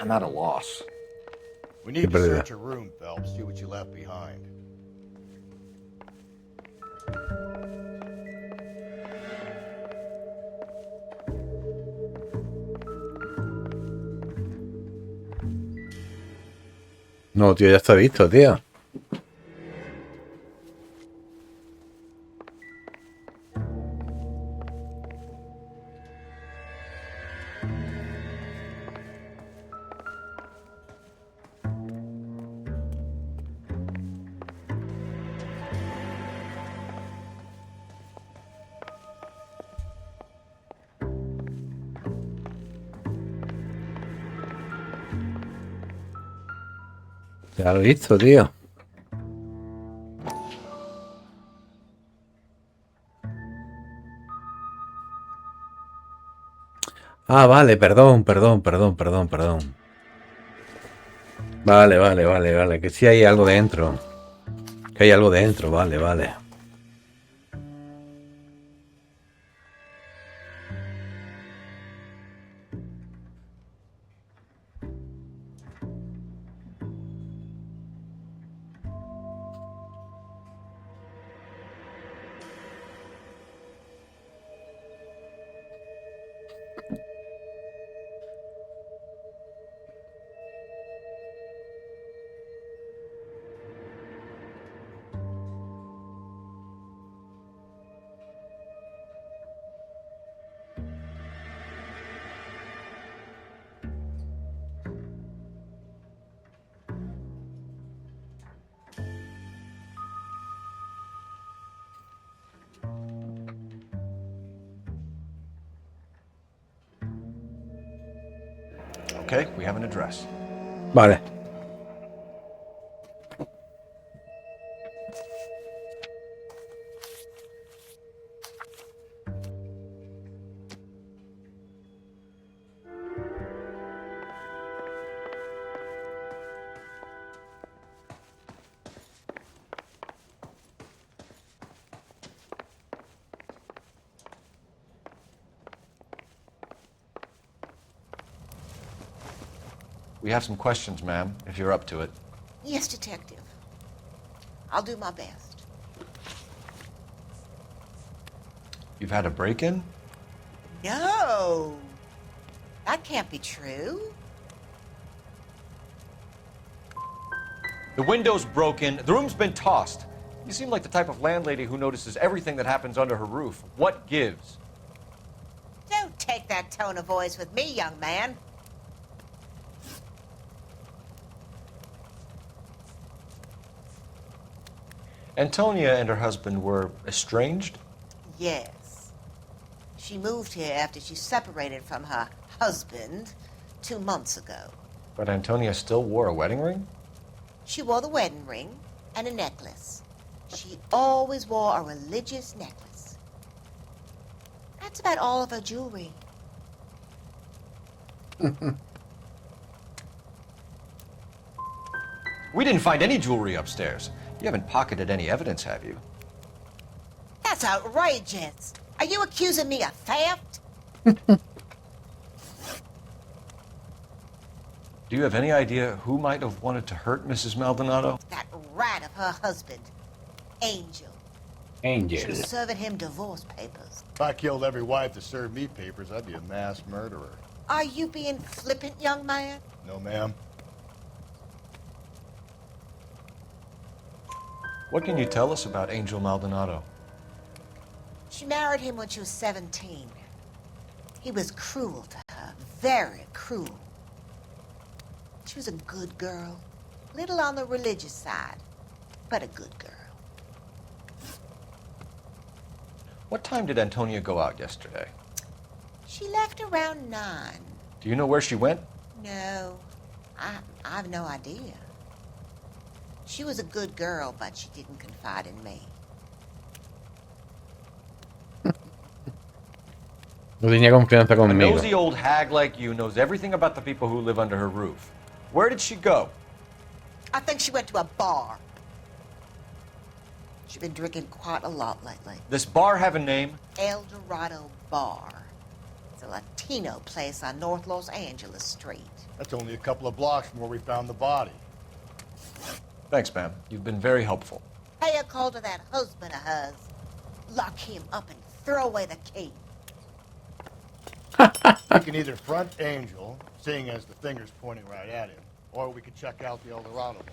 I'm at a loss. We need to search your room, Phelps, see what you left behind. No, tío, ya está visto, tío. Ya lo he visto, tío. Ah, vale, perdón. Vale. Que sí hay algo dentro. Que hay algo dentro, vale. Okay, we have an address. Vale. We have some questions, ma'am, if you're up to it. Yes, Detective. I'll do my best. You've had a break-in? No. That can't be true. The window's broken, the room's been tossed. You seem like the type of landlady who notices everything that happens under her roof. What gives? Don't take that tone of voice with me, young man. Antonia and her husband were estranged? Yes. She moved here after she separated from her husband 2 months ago. But Antonia still wore a wedding ring? She wore the wedding ring and a necklace. She always wore a religious necklace. That's about all of her jewelry. We didn't find any jewelry upstairs. You haven't pocketed any evidence, have you? That's outrageous. Are you accusing me of theft? Do you have any idea who might have wanted to hurt Mrs. Maldonado? That rat of her husband, Angel. She was serving him divorce papers. If I killed every wife to serve me papers, I'd be a mass murderer. Are you being flippant, young man? No, ma'am. What can you tell us about Angel Maldonado? She married him when she was 17. He was cruel to her, very cruel. She was a good girl, little on the religious side, but a good girl. What time did Antonia go out yesterday? She left around 9. Do you know where she went? No, I've no idea. She was a good girl, but she didn't confide in me. No tenía confianza A conmigo. nosy old hag like you knows everything about the people who live under her roof. Where did she go? I think she went to a bar. She's been drinking quite a lot lately. This bar have a name? El Dorado Bar. It's a Latino place on North Los Angeles Street. That's only a couple of blocks from where we found the body. Thanks, ma'am. You've been very helpful. Pay a call to that husband of hers. Lock him up and throw away the key. We can either front Angel, seeing as the finger's pointing right at him, or we could check out the El Dorado one.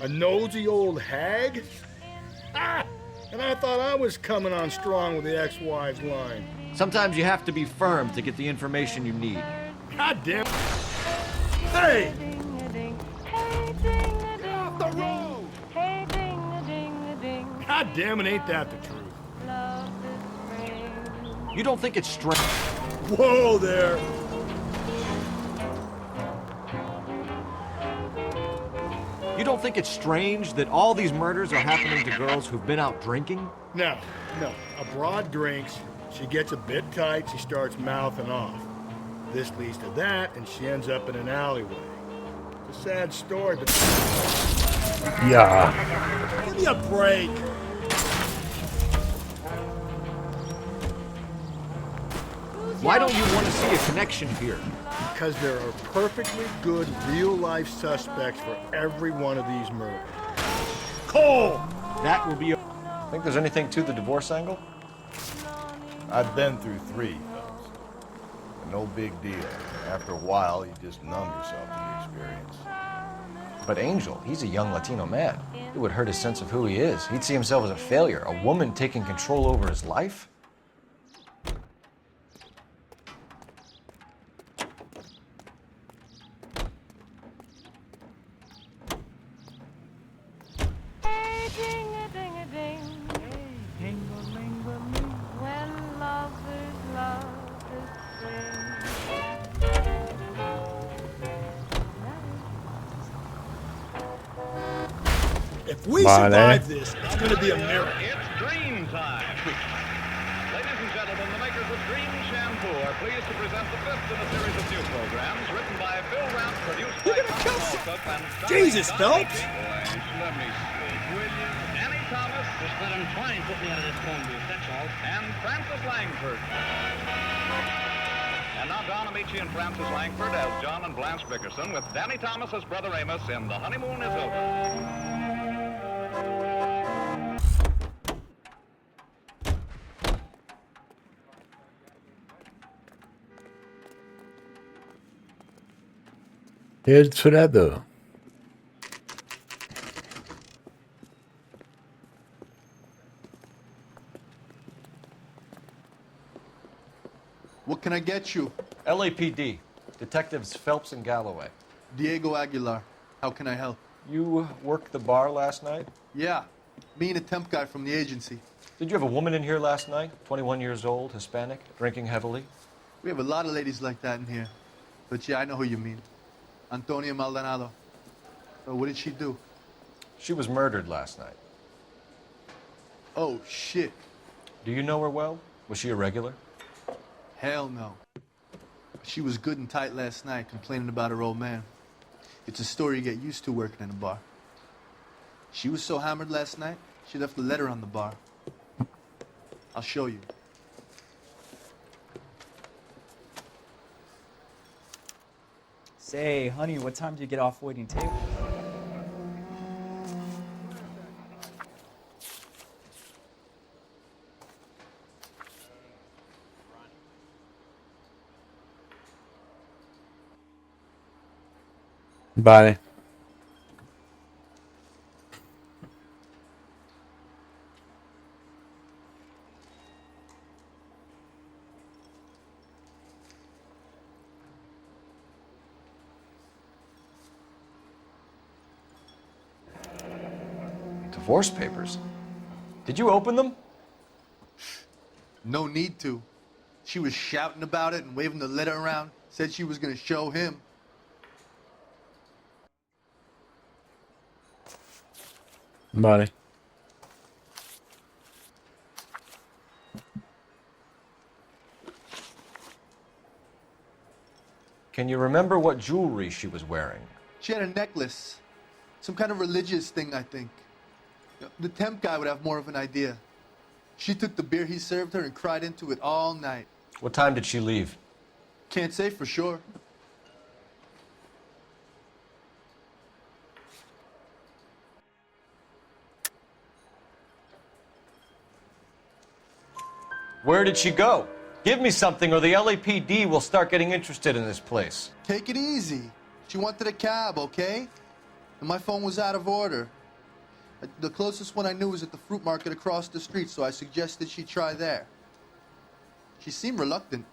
A nosy old hag? Ah! And I thought I was coming on strong with the ex-wives line. Sometimes you have to be firm to get the information you need. God damn. Hey! Get off the road! God damn it, ain't that the truth? You don't think it's strange? Whoa there! You don't think it's strange that all these murders are happening to girls who've been out drinking? No. A broad drinks, she gets a bit tight, she starts mouthing off. This leads to that, and she ends up in an alleyway. It's a sad story, but... Yeah. Give me a break! Why don't you want to see a connection here? Because there are perfectly good real-life suspects for every one of these murders. Cole! That will be a... Think there's anything to the divorce angle? I've been through 3, fellas. No big deal. After a while, you just numb yourself to the experience. But Angel, he's a young Latino man. It would hurt his sense of who he is. He'd see himself as a failure, a woman taking control over his life. If we survive this, it's going to be a miracle. It's dream time. Ladies and gentlemen, the makers of Dream Shampoo are pleased to present the fifth in a series of new programs written by Phil Rout, produced by Tom Alsop, and Jesus, Phelps! Let me see. William, Annie Thomas. Just let him try and put me out of this phone booth, that's all. And Francis Langford. And now Don Amici and Francis Langford as John and Blanche Bickerson, with Danny Thomas as Brother Amos in The Honeymoon is Over. El Chorado. What can I get you? LAPD. Detectives Phelps and Galloway. Diego Aguilar. How can I help? You worked the bar last night? Yeah. Me and a temp guy from the agency. Did you have a woman in here last night? 21 years old, Hispanic, drinking heavily? We have a lot of ladies like that in here. But yeah, I know who you mean. Antonia Maldonado. So what did she do? She was murdered last night. Oh, shit. Do you know her well? Was she a regular? Hell no. She was good and tight last night, complaining about her old man. It's a story you get used to working in a bar. She was so hammered last night, she left a letter on the bar. I'll show you. Say, honey, what time do you get off waiting table? Vale. Divorce papers? Did you open them? No need to. She was shouting about it and waving the letter around. Said she was going to show him. Vale. Can you remember what jewelry she was wearing? She had a necklace. Some kind of religious thing, I think. The temp guy would have more of an idea. She took the beer he served her and cried into it all night. What time did she leave? Can't say for sure. Where did she go? Give me something or the LAPD will start getting interested in this place. Take it easy. She wanted a cab, okay? And my phone was out of order. The closest one I knew was at the fruit market across the street, so I suggested she try there. She seemed reluctant.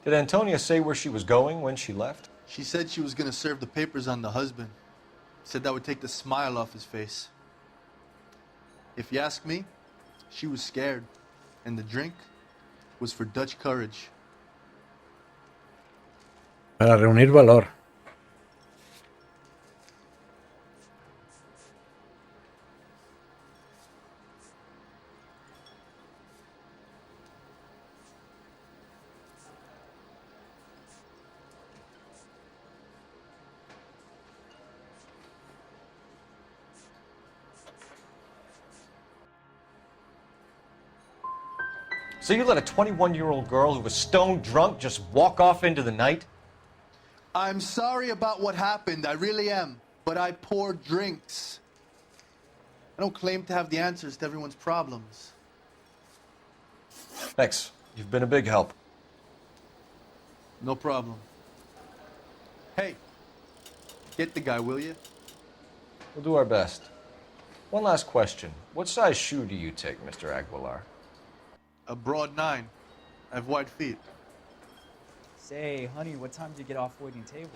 Did Antonia say where she was going when she left? She said she was going to serve the papers on the husband. Said that would take the smile off his face. If you ask me, she was scared. And the drink was for Dutch courage. Para reunir valor. So you let a 21-year-old girl who was stone drunk just walk off into the night? I'm sorry about what happened, I really am. But I pour drinks. I don't claim to have the answers to everyone's problems. Thanks. You've been a big help. No problem. Hey, get the guy, will you? We'll do our best. One last question. What size shoe do you take, Mr. Aguilar? A broad 9. I have wide feet. Say, honey, what time do you get off waiting tables?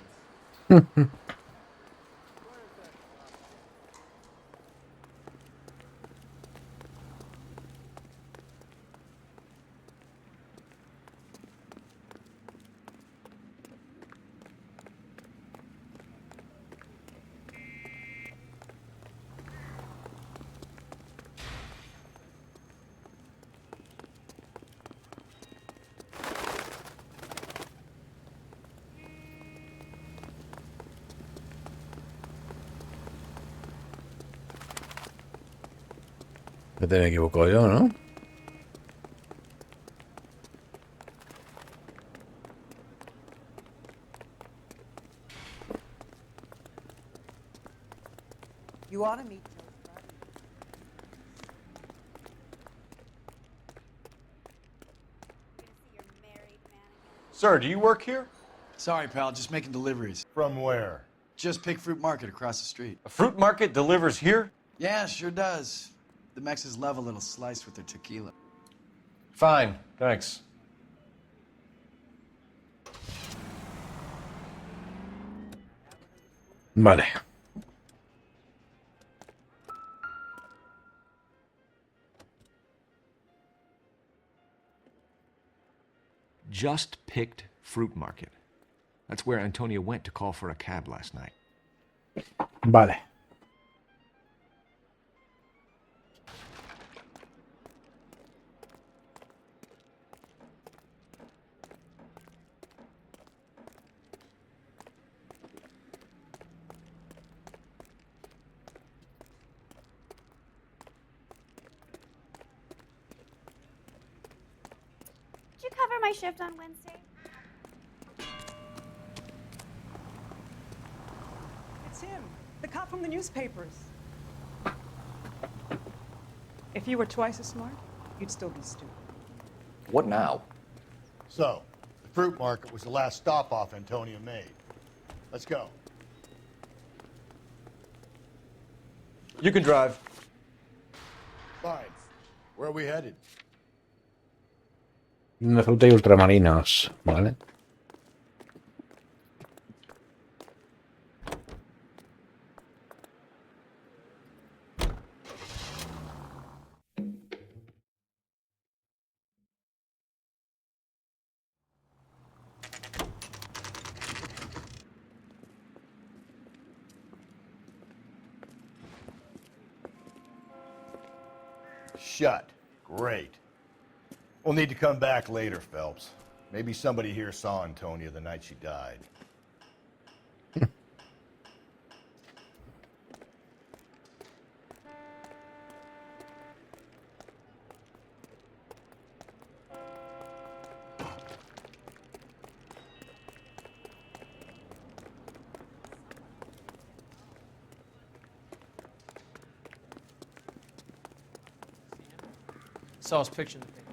Me equivoco yo, ¿no? You ought to meet Joe's brother. Sir, do you work here? Sorry, pal, just making deliveries. From where? Just Pig Fruit Market across the street. A fruit market delivers here? Yeah, sure does. The Mexes love a little slice with their tequila. Fine, thanks. Vale. Just picked fruit market. That's where Antonia went to call for a cab last night. Vale. Did you cover my shift on Wednesday? It's him, the cop from the newspapers. If you were twice as smart, you'd still be stupid. What now? So, the fruit market was the last stop-off Antonia made. Let's go. You can drive. Fine. Where are we headed? Una fruta y ultramarinos, ¿vale? Shut. Great. We'll need to come back later, Phelps. Maybe somebody here saw Antonia the night she died. Saw his picture in the paper.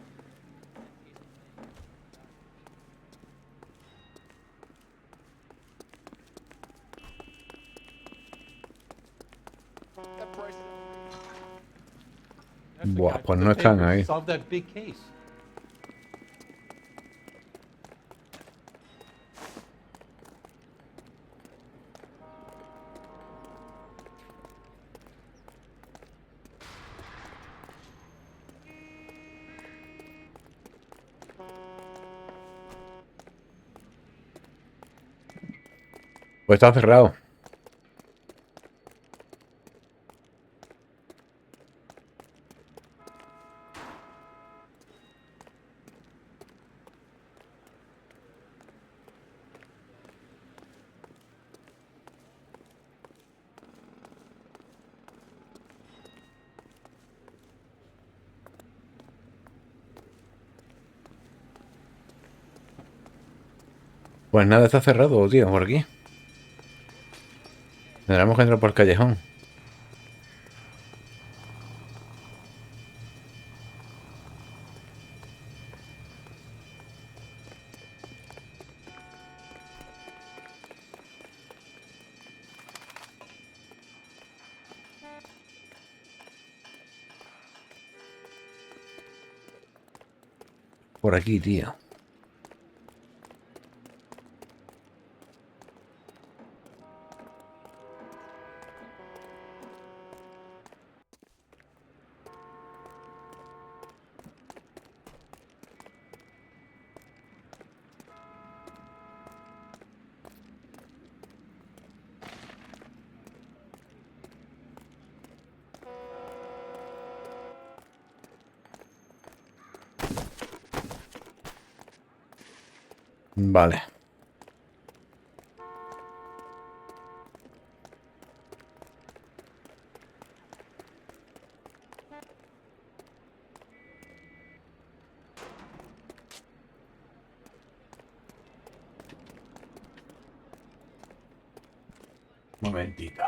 Buah, pues no están ahí. Solve that big case. Pues está cerrado. Pues nada, está cerrado, tío, por aquí. Tendremos que entrar por el callejón. Por aquí, tío. Vale. Momentito.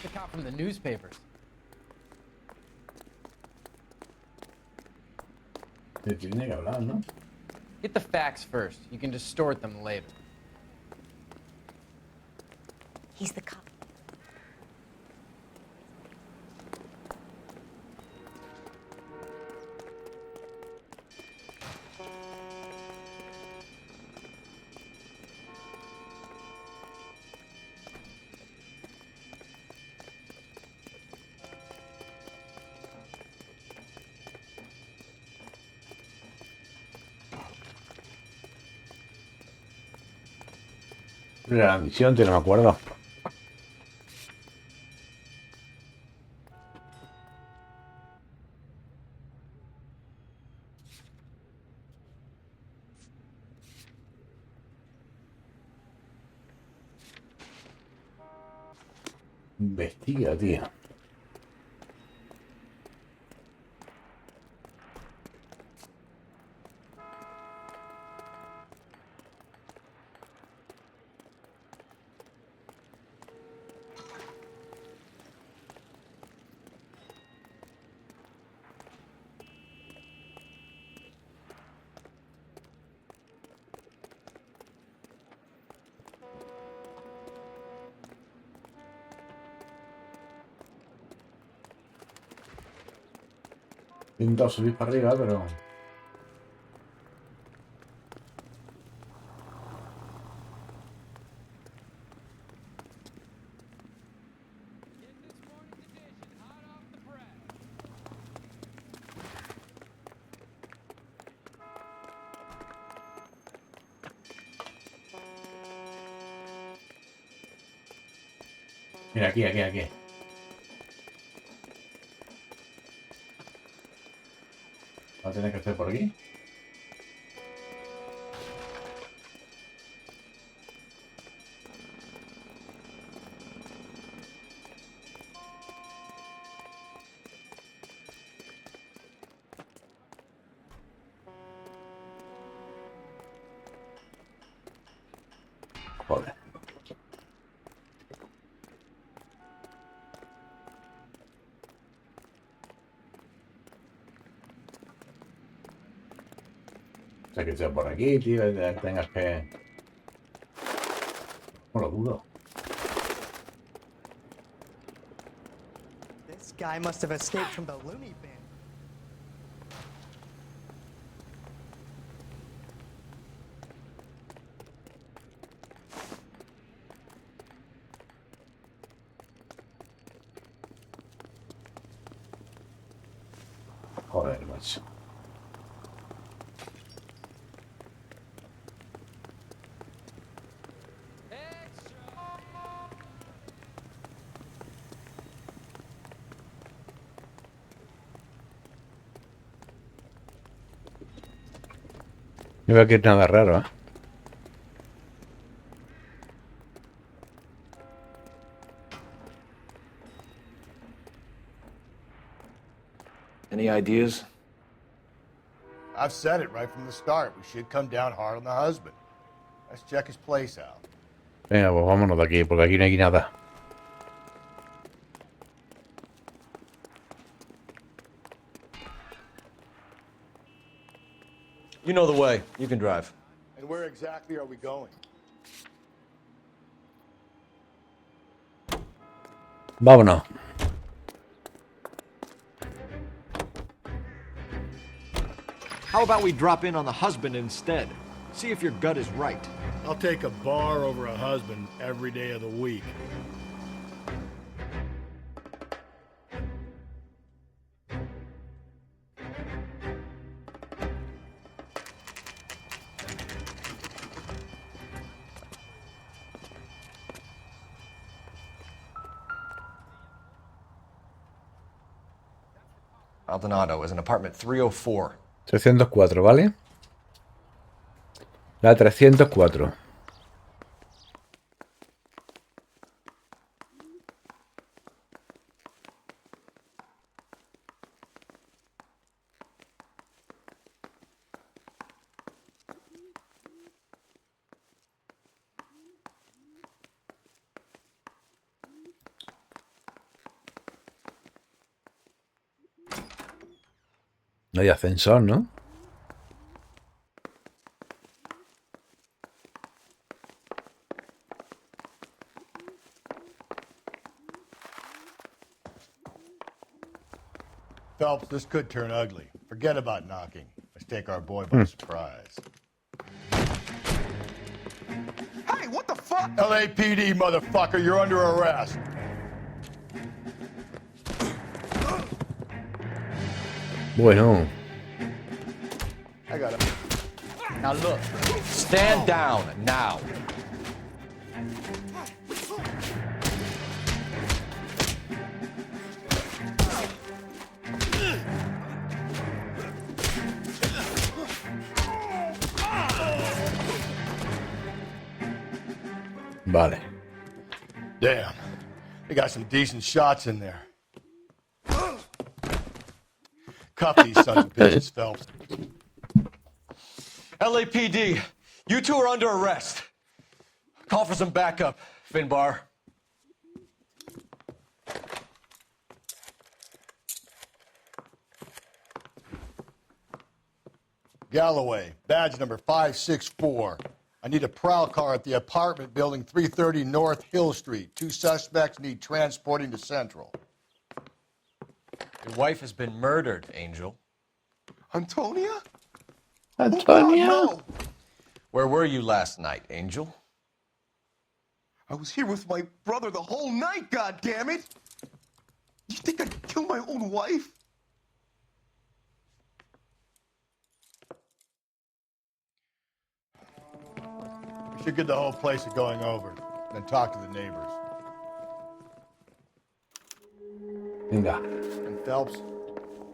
Took out from the newspapers. Se tiene que hablar, ¿no? Get the facts first. You can distort them later. He's the cop. La misión, tío, no me acuerdo. Investiga, tío. Intento subir para arriba, pero... Mira, aquí. Va a tener que hacer por aquí. Joder. O sea, que sea por aquí, tío, y tengas que... No lo dudo. This guy must have escaped from the loony bin. Joder, macho. No veo que es nada raro, ¿eh? Any ideas? I've said it right from the start. We should come down hard on the husband. Let's check his place out. Venga, pues vámonos de aquí, porque aquí no hay nada. You know the way. You can drive. And where exactly are we going? Vámonos. How about we drop in on the husband instead? See if your gut is right. I'll take a bar over a husband every day of the week. Maldonado is in apartment 304. 304, ¿vale? La 304. No hay ascensor, ¿no? Phelps, this could turn ugly. Forget about knocking. Let's take our boy by surprise. Hey, what the fuck? LAPD, motherfucker, you're under arrest. Bueno. I got him. Now look, stand down now. Vale. Damn. They got some decent shots in there. Cuff these sons of bitches, Phelps. LAPD, you two are under arrest. Call for some backup, Finbar. Galloway, badge number 564. I need a prowl car at the apartment building 330 North Hill Street. 2 suspects need transporting to Central. Your wife has been murdered, Angel. Antonia? Antonia? Oh, God, no. Where were you last night, Angel? I was here with my brother the whole night, God damn it! You think I'd kill my own wife? We should get the whole place going over, then talk to the neighbors. Venga. And Phelps,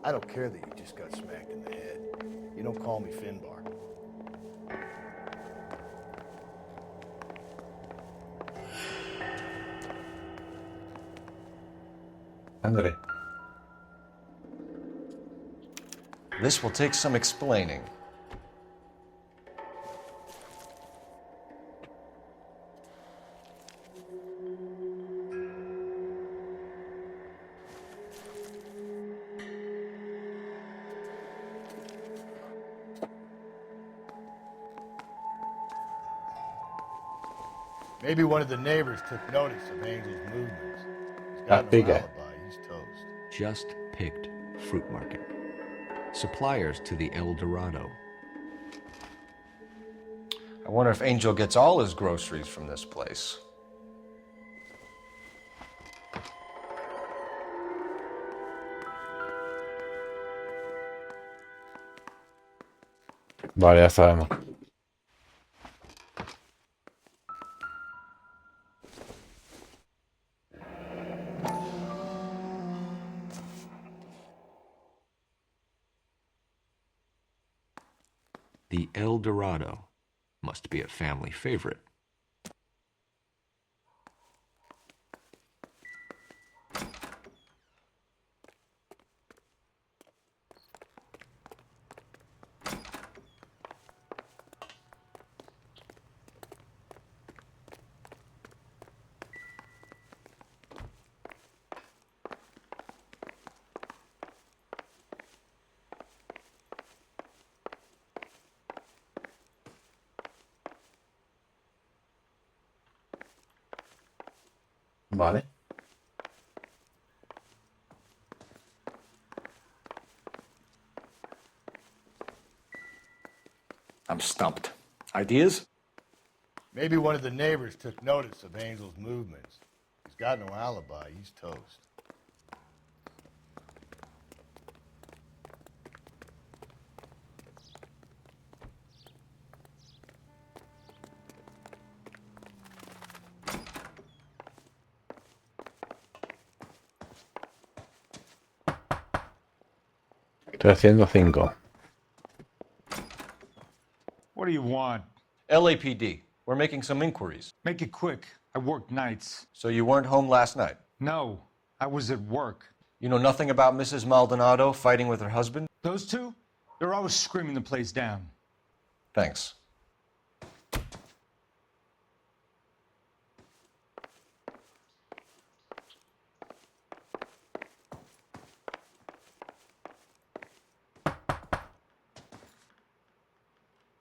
I don't care that you just got smacked in the head. You don't call me Finbar. Sangre. This will take some explaining. Maybe one of the neighbors took notice of Angel's movements. He's got no Castiga. alibi. He's toast. Just picked fruit market. Suppliers to the El Dorado. I wonder if Angel gets all his groceries from this place. Vale, ya sabemos. The El Dorado must be a family favorite. Vale. I'm stumped. Ideas? Maybe one of the neighbors took notice of Angel's movements. He's got no alibi. He's toast. Estoy haciendo 5. What do you want? LAPD. We're making some inquiries. Make it quick. I work nights. So you weren't home last night? No, I was at work. You know nothing about Mrs. Maldonado fighting with her husband? Those two? They're always screaming the place down. Thanks.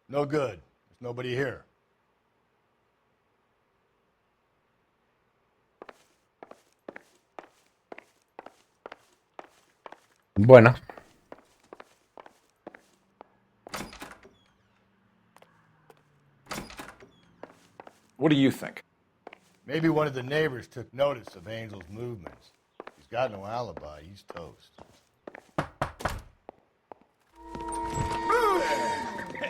No good. There's nobody here. Bueno. What do you think? Maybe one of the neighbors took notice of Angel's movements. He's got no alibi. He's toast.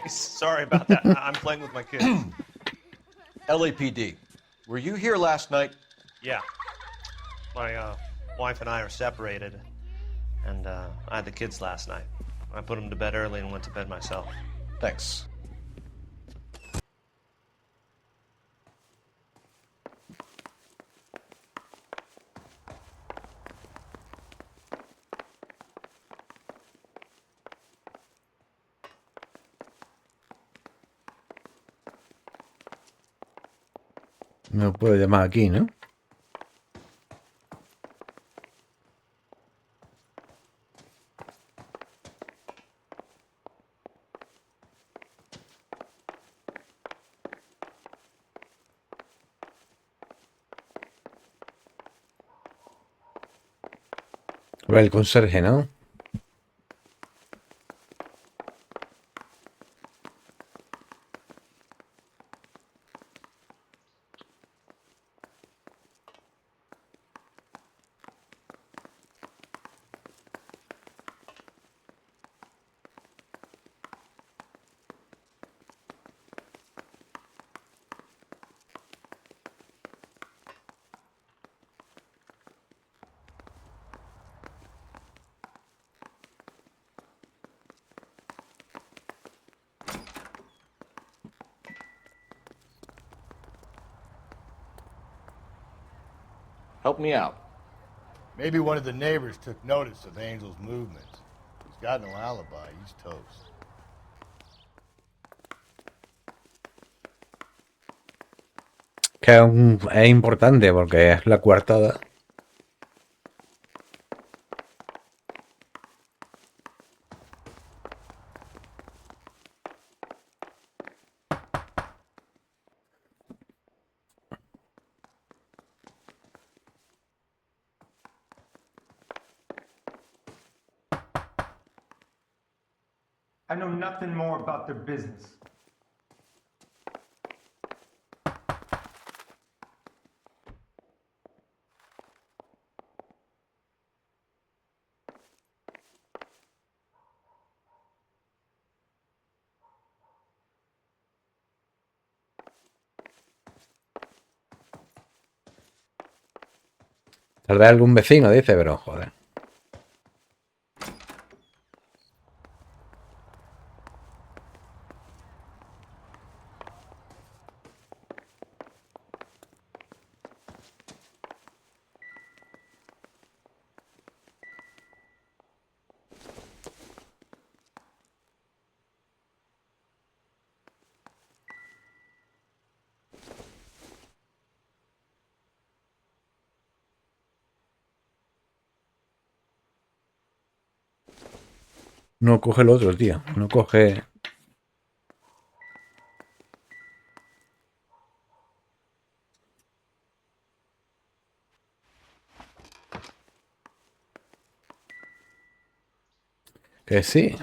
Sorry about that. I'm playing with my kids. LAPD. Were you here last night? Yeah. My wife and I are separated, and I had the kids last night. I put them to bed early and went to bed myself. Thanks. Me puedo llamar aquí, ¿no? A ver, el conserje, ¿no? Help me out. Maybe one of the neighbors took notice of Angel's movements. He's got no alibi. He's toast. Que es importante porque es la coartada. I know nothing more about their business. Tal vez algún vecino dice, pero joder. No coge el otro, tío. No coge... Que sí.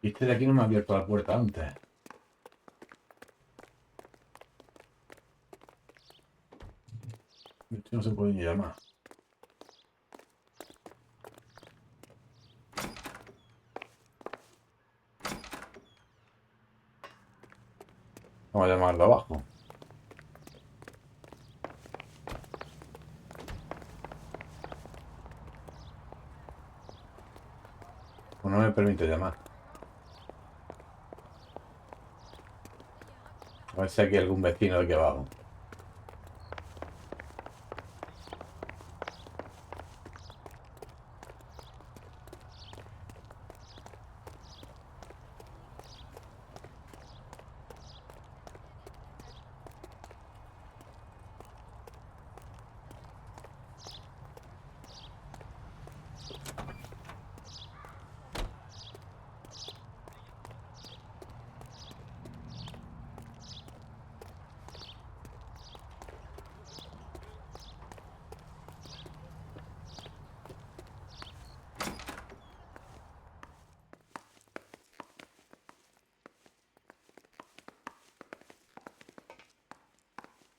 Y este de aquí no me ha abierto la puerta antes. Este no se puede ni llamar. Vamos a llamarlo abajo. Pues no me permite llamar. A ver si aquí hay algún vecino de aquí abajo.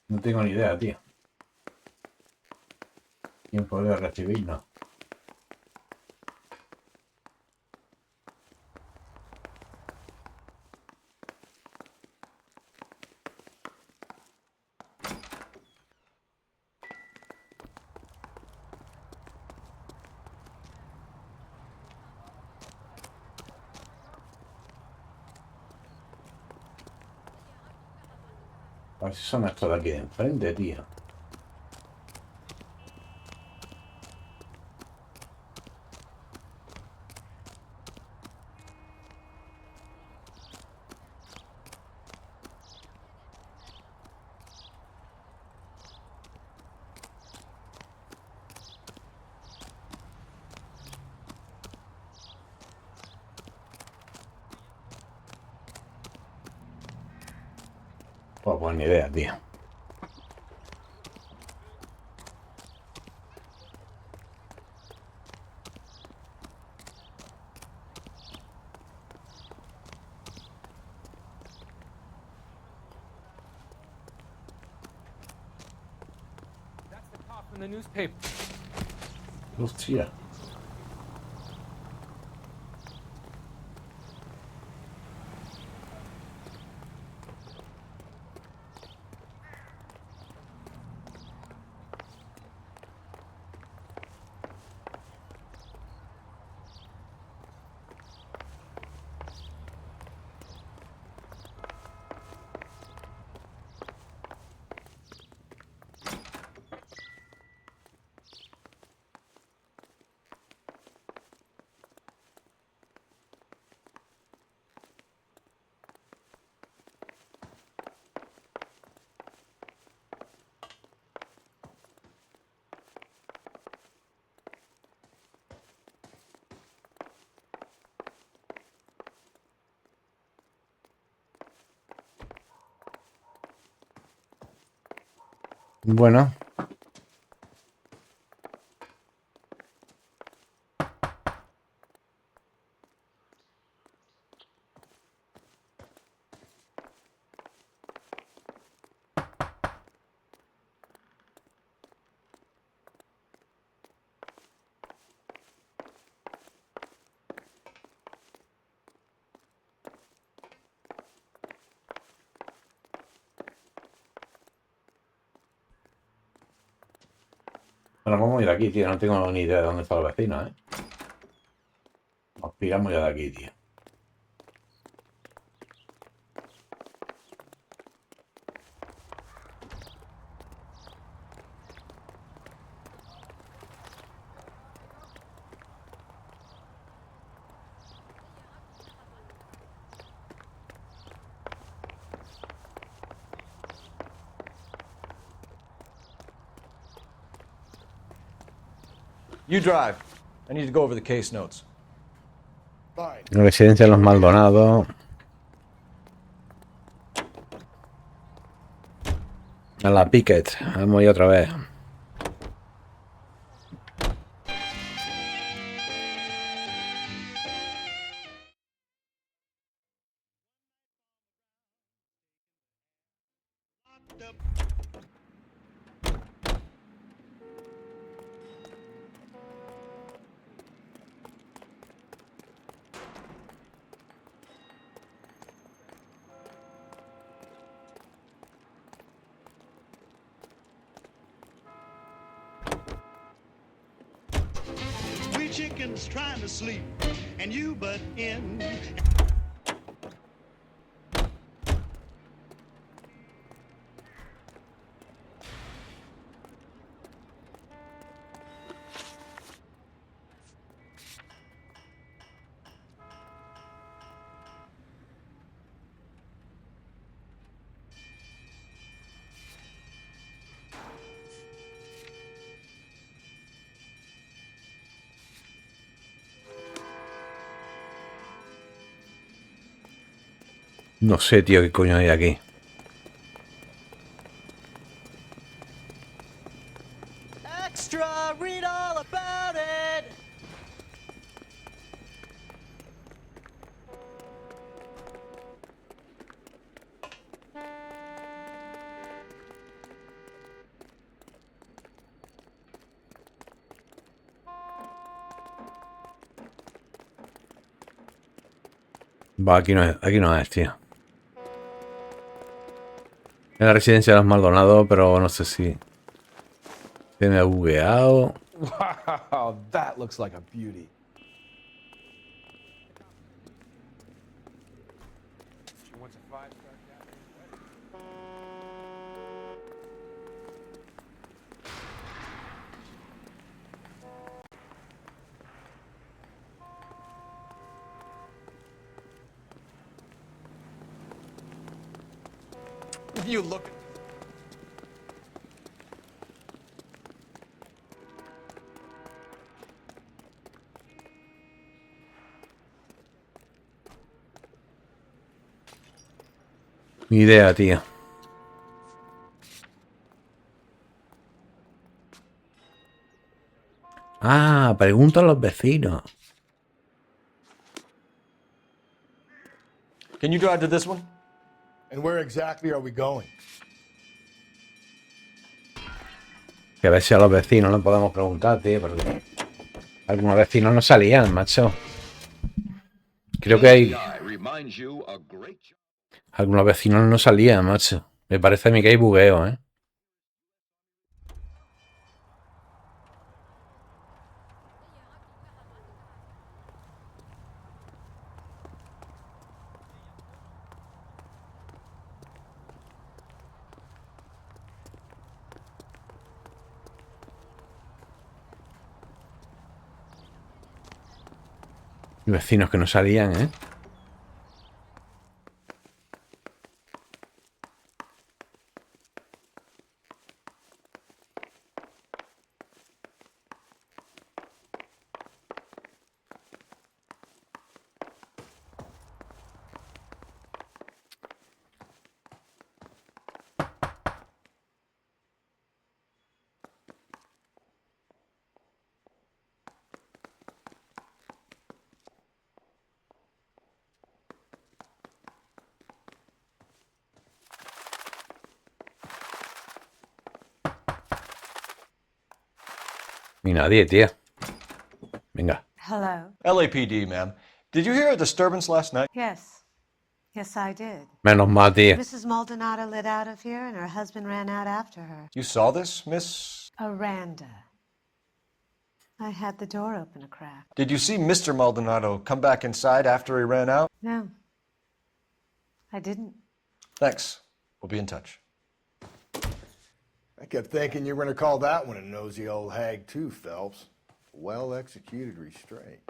No tengo ni idea, tío. ¿Quién podría recibirnos? A ver si son estos de aquí de enfrente, tío. Pues ni idea, tío. In the newspaper. Hostia. Bueno. Bueno, vamos a ir aquí, tío. No tengo ni idea de dónde está el vecino, ¿eh? Nos piramos ya de aquí, tío. You drive. I need to go over the case notes. Residencia de los Maldonados. A la Pickett. Vamos a ir otra vez. We chickens trying to sleep, and you butt in. No sé, tío, qué coño hay aquí. Extra, read all about it. Va, aquí no es, tío. Es la residencia de los Maldonados, pero no sé si se me ha bugueado. Wow, that looks like a beauty. She wants a 5-star cabin. You look. Ni idea, tío. Ah, pregunta a los vecinos. Can you drive to this one? And where exactly are we going? Que a ver si a los vecinos no podemos preguntar, tío, porque algunos vecinos no salían, macho. Creo que hay... Algunos vecinos no salían, macho. Me parece a mí que hay bugueo, ¿eh? Vecinos que no salían, ¿eh? Ni nadie, tía. Venga. Hello. LAPD, ma'am. Did you hear a disturbance last night? Yes. Yes, I did. Menos mal, tía. Mrs. Maldonado lit out of here, and her husband ran out after her. You saw this, Miss? Aranda. I had the door open a crack. Did you see Mr. Maldonado come back inside after he ran out? No. I didn't. Thanks. We'll be in touch. I kept thinking you were going to call that one a nosy old hag too, Phelps. Well-executed restraint.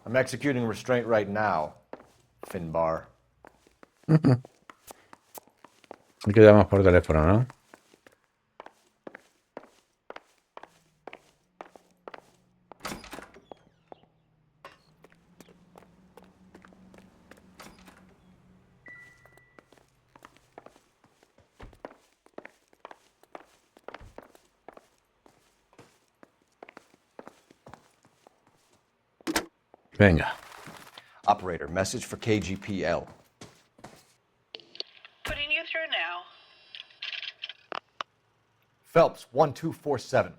I'm executing restraint right now, Finbar. Hay que llamar por teléfono, ¿no? Venga. Operator, message for KGPL. Putting you through now. Phelps, 1247.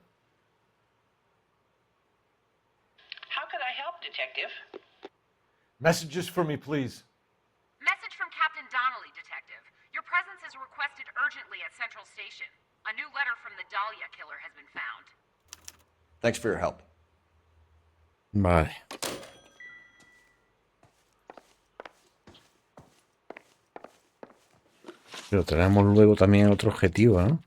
How could I help, Detective? Messages for me, please. Message from Captain Donnelly, Detective. Your presence is requested urgently at Central Station. A new letter from the Dahlia killer has been found. Thanks for your help. Vale. Pero tenemos luego también otro objetivo, ¿no?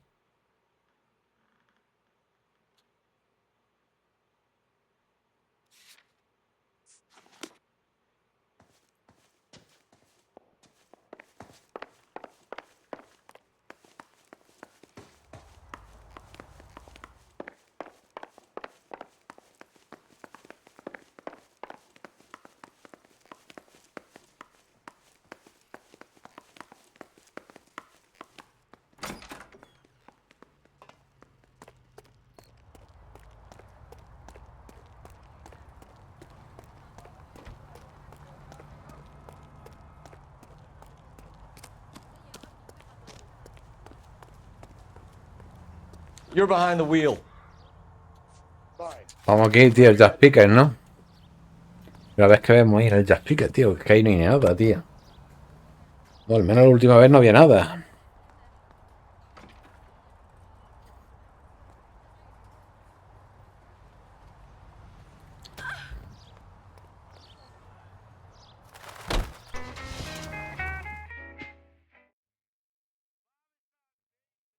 You're behind the wheel. Vamos aquí, tío, el Jazz Picker, ¿no? La vez que vemos ir el Jazz Picker, tío, es que ahí no hay nada, tío. No, al menos la última vez no había nada.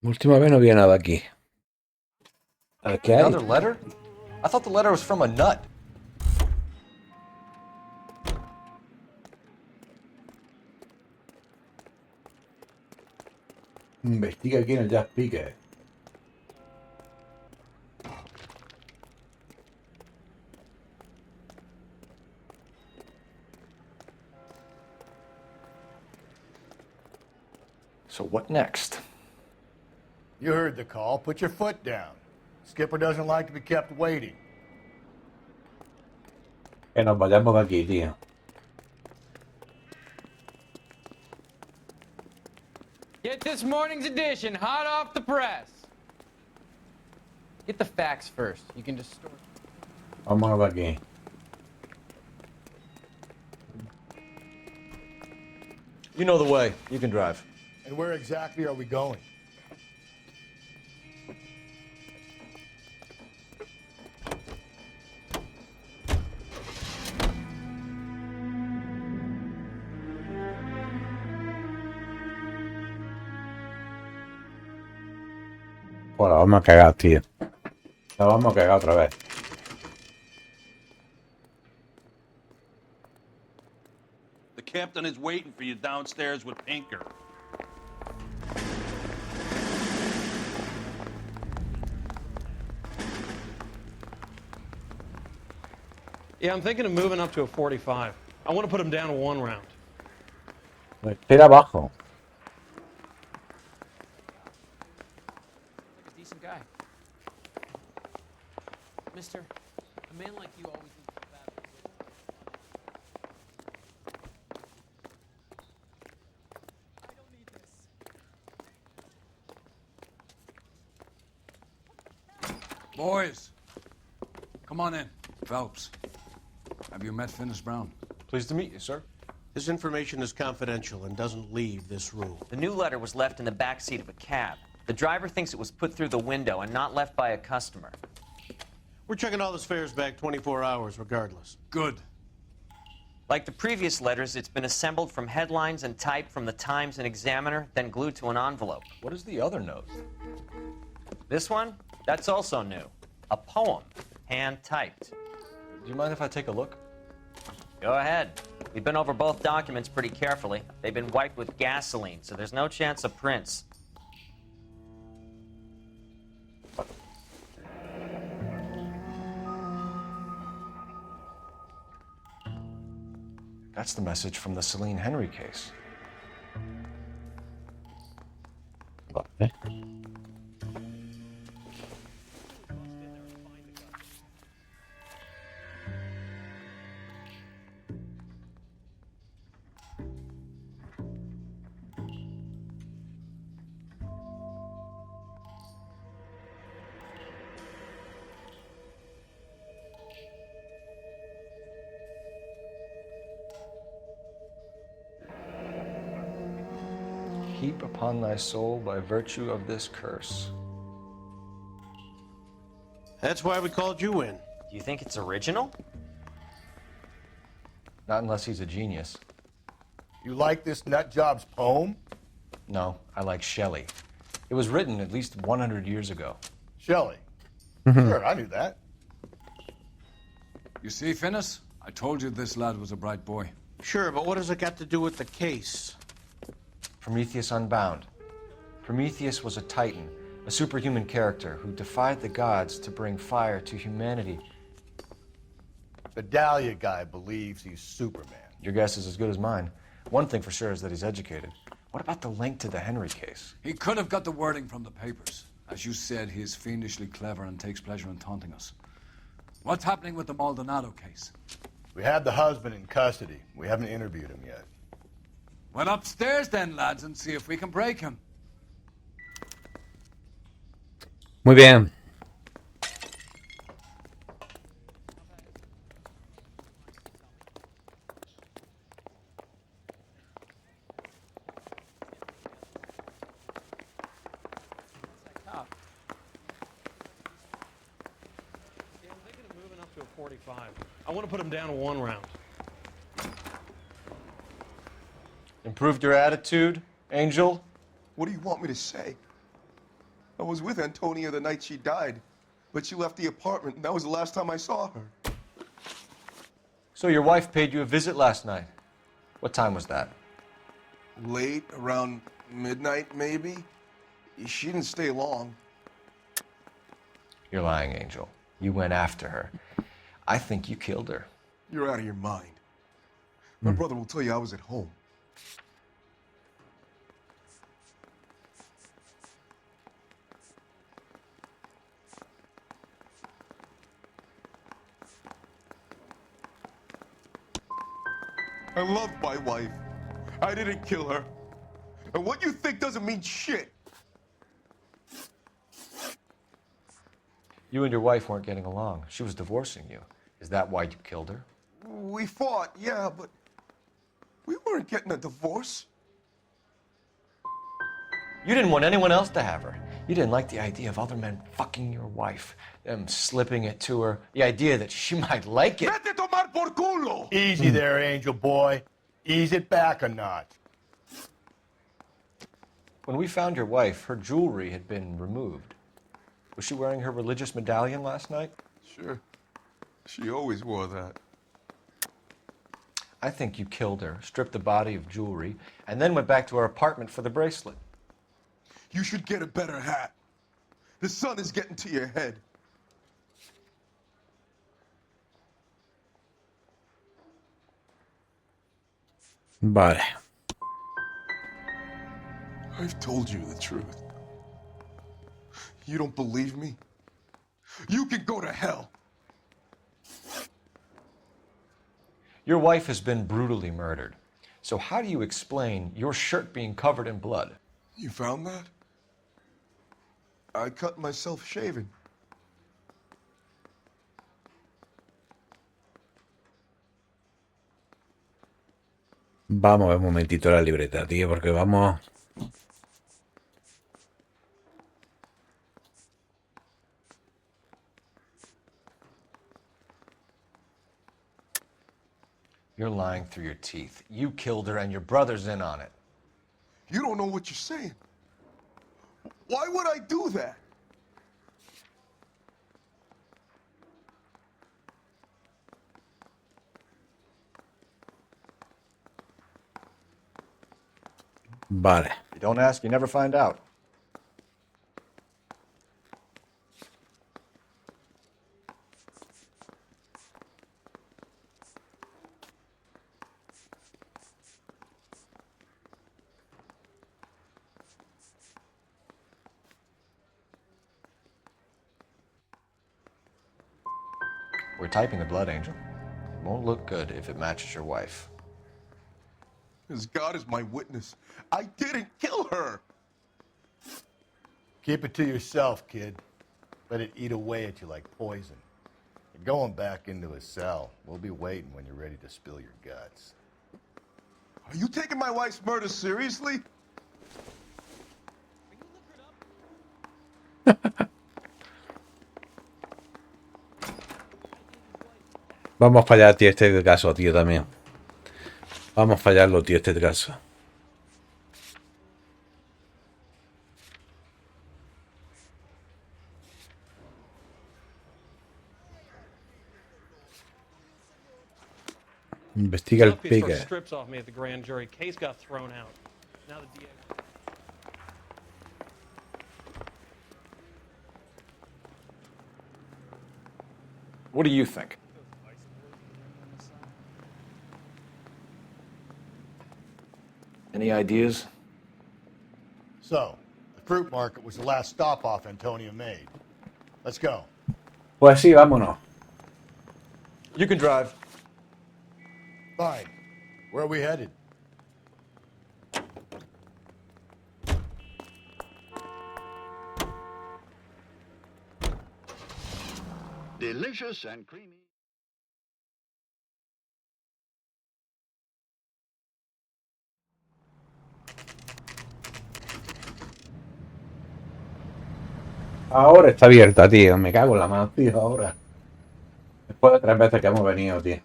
La última vez no había nada aquí. A ver, ¿qué hay? Another letter? I thought the letter was from a nut. Investiga aquí en el Jazz Picker. So what next? You heard the call. Put your foot down. Skipper doesn't like to be kept waiting. Que nos vayamos de aquí, tío. Get this morning's edition hot off the press. Get the facts first. You can just store. Vámonos de aquí. You know the way. You can drive. And where exactly are we going? Bueno, vamos a cagar, tío. La vamos a cagar otra vez. The captain is waiting for you downstairs with Pinker. Yeah, I'm thinking of moving up to a 45. I want to put him down to one round. Espera abajo. Like a decent guy. Mister, a man like you always needs a battle. I don't need this. Boys, come on in. Phelps, have you met Finis Brown? Pleased to meet you, sir. This information is confidential and doesn't leave this room. The new letter was left in the back seat of a cab. The driver thinks it was put through the window and not left by a customer. We're checking all this fares back 24 hours regardless. Good. Like the previous letters, it's been assembled from headlines and typed from the Times and Examiner, then glued to an envelope. What is the other note? This one? That's also new. A poem, hand-typed. Do you mind if I take a look? Go ahead. We've been over both documents pretty carefully. They've been wiped with gasoline, so there's no chance of prints. That's the message from the Celine Henry case. Vale. Heap upon thy soul by virtue of this curse. That's why we called you in. Do you think it's original? Not unless he's a genius. You like this nutjob's poem? No, I like Shelley. It was written at least 100 years ago. Shelley? Sure, I knew that. You see, Finis? I told you this lad was a bright boy. Sure, but what has it got to do with the case? Prometheus Unbound. Prometheus was a titan, a superhuman character who defied the gods to bring fire to humanity. The Dahlia guy believes he's Superman. Your guess is as good as mine. One thing for sure is that he's educated. What about the link to the Henry case? He could have got the wording from the papers. As you said, he is fiendishly clever and takes pleasure in taunting us. What's happening with the Maldonado case? We have the husband in custody. We haven't interviewed him yet. Well, upstairs then, lads, and see if we can break him. Muy bien. To a 45. I want to put him down to 1 round. Improved your attitude, Angel? What do you want me to say? I was with Antonia the night she died, but she left the apartment, and that was the last time I saw her. So your wife paid you a visit last night. What time was that? Late, around midnight, maybe. She didn't stay long. You're lying, Angel. You went after her. I think you killed her. You're out of your mind. My brother will tell you I was at home. I love my wife. I didn't kill her. And what you think doesn't mean shit. You and your wife weren't getting along. She was divorcing you. Is that why you killed her? We fought, yeah, but we weren't getting a divorce. You didn't want anyone else to have her. You didn't like the idea of other men fucking your wife, them slipping it to her, the idea that she might like it. Vete tomar por culo! Easy there, Angel boy. Ease it back a notch. When we found your wife, her jewelry had been removed. Was she wearing her religious medallion last night? Sure. She always wore that. I think you killed her, stripped the body of jewelry, and then went back to her apartment for the bracelet. You should get a better hat. The sun is getting to your head. Vale. I've told you the truth. You don't believe me? You can go to hell. Your wife has been brutally murdered. So how do you explain your shirt being covered in blood? You found that? I cut myself shaving. Vamos a ver un momentito la libreta, tío, porque vamos... You're lying through your teeth. You killed her and your brother's in on it. You don't know what you're saying. Why would I do that? Vale. You don't ask, you never find out. We're typing the blood, Angel. It won't look good if it matches your wife. As God is my witness, I didn't kill her. Keep it to yourself, kid. Let it eat away at you like poison. You're going back into a cell. We'll be waiting when you're ready to spill your guts. Are you taking my wife's murder seriously? Vamos a fallar, tío, este caso, tío, también. Vamos a fallarlo, tío, este caso. Investiga el pique. Strips off me at the grand jury. Case got thrown out. Now the DA. What do you think? Any ideas? So, the fruit market was the last stop-off Antonia made. Let's go. Pues sí, vámonos. You can drive. Fine. Where are we headed? Delicious and creamy. Ahora está abierta, tío. Me cago en la mano, tío, ahora. Después de 3 veces que hemos venido, tío.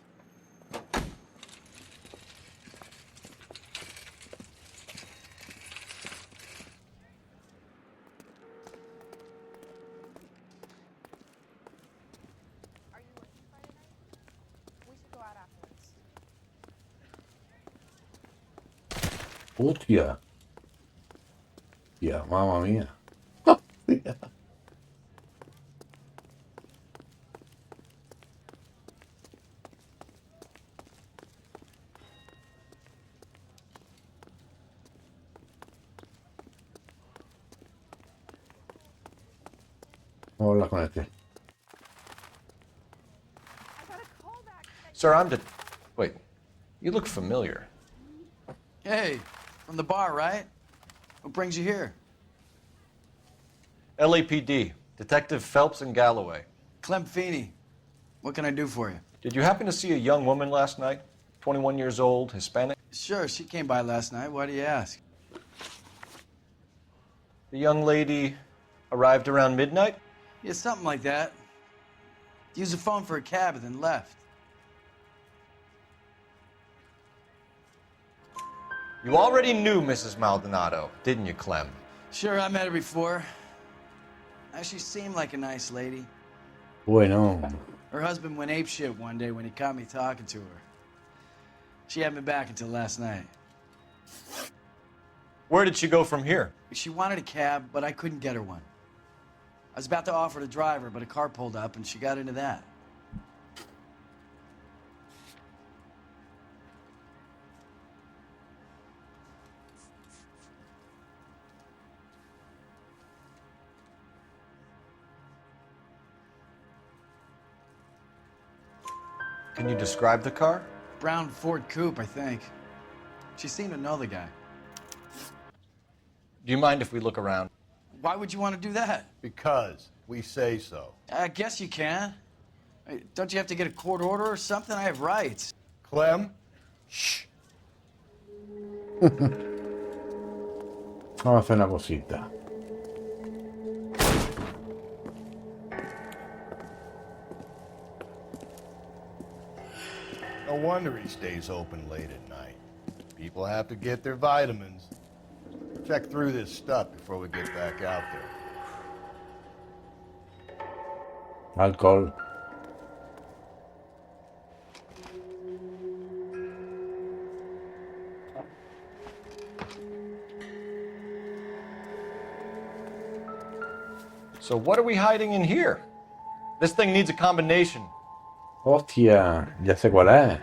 Hostia. Ya, mamma mía. Vamos a hablar con este. Sir, Wait, you look familiar. Hey, from the bar, right? What brings you here? LAPD, Detective Phelps and Galloway. Clem Feeney. What can I do for you? Did you happen to see a young woman last night? 21 years old, Hispanic? Sure, she came by last night. Why do you ask? The young lady arrived around midnight? Yeah, something like that. Used the phone for a cab and then left. You already knew Mrs. Maldonado, didn't you, Clem? Sure, I met her before. She seemed like a nice lady. Bueno. Her husband went apeshit one day when he caught me talking to her. She had me back until last night. Where did she go from here? She wanted a cab, but I couldn't get her one. I was about to offer to drive her, but a car pulled up and she got into that. Can you describe the car? Brown Ford Coupe, I think. She seemed to know the guy. Do you mind if we look around? Why would you want to do that? Because we say so. I guess you can. Don't you have to get a court order or something? I have rights. Clem? Shh. Vamos a hacer una cosita. No wonder he stays open late at night. People have to get their vitamins. Check through this stuff before we get back out there. Alcohol. So what are we hiding in here? This thing needs a combination. Hostia, ya sé cuál es.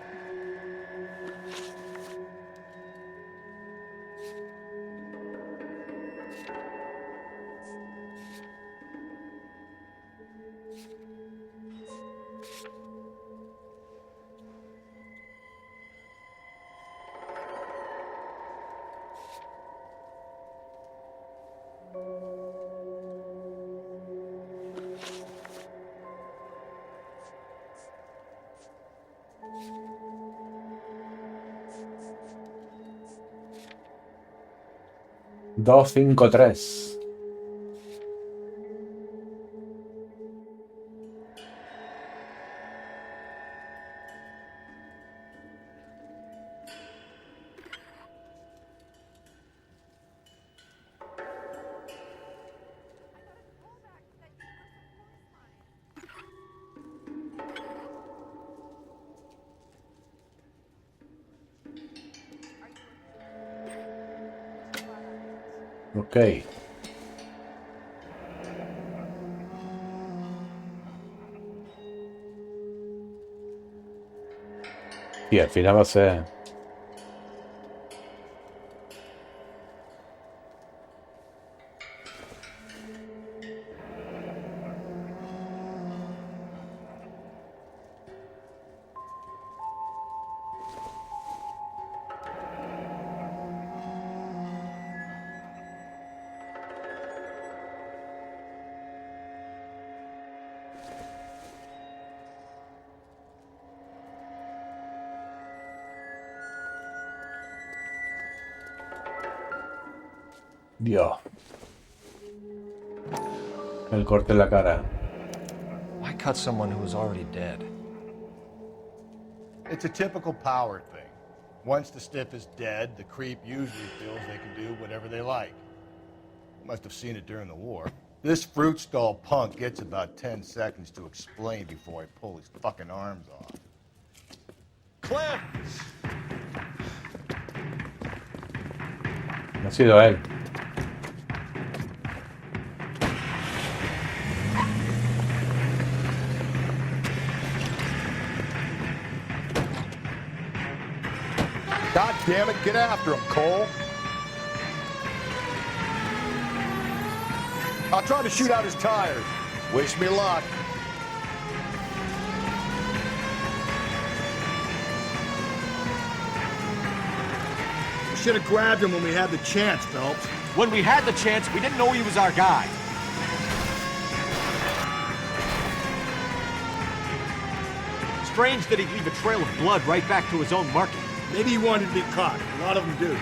Dos, cinco, tres. Ok. Y al final va a ser... Dios. El corte en la cara. Why cut someone who was already dead? It's a typical power thing. Once the stiff is dead, the creep usually feels they can do whatever they like. Must have seen it during the war. This fruit stall punk gets about 10 seconds to explain before I pull his fucking arms off. Clem! No ha sido él. God damn it, get after him, Cole. I'll try to shoot out his tires. Wish me luck. We should have grabbed him when we had the chance, Phelps. When we had the chance, we didn't know he was our guy. Strange that he'd leave a trail of blood right back to his own market. Maybe he wanted to be caught. A lot of them do.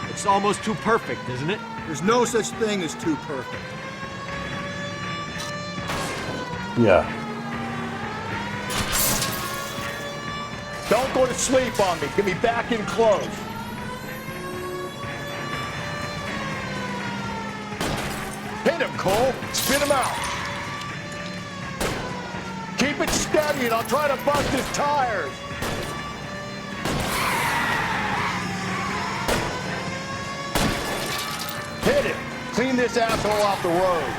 It's almost too perfect, isn't it? There's no such thing as too perfect. Yeah. Don't go to sleep on me. Get me back in close. Hit him, Cole. Spit him out. Keep it steady and I'll try to bust his tires. Hit him. Clean this asshole off the road.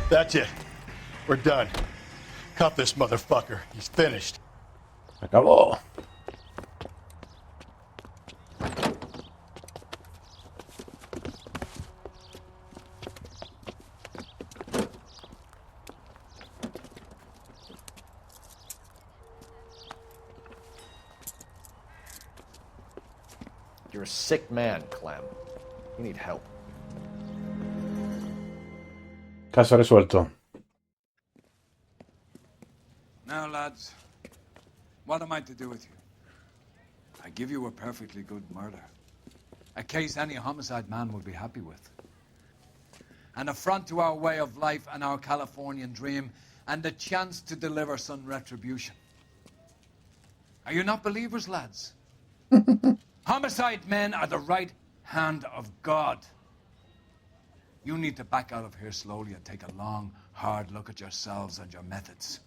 That's it. We're done. Cuff this motherfucker. He's finished. Acabó. You're a sick man, Clem. You need help. Caso resuelto. Now, lads, what am I to do with you? I give you a perfectly good murder. A case any homicide man would be happy with. An affront to our way of life and our Californian dream, and the chance to deliver some retribution. Are you not believers, lads? Homicide men are the right hand of God. You need to back out of here slowly and take a long, hard look at yourselves and your methods.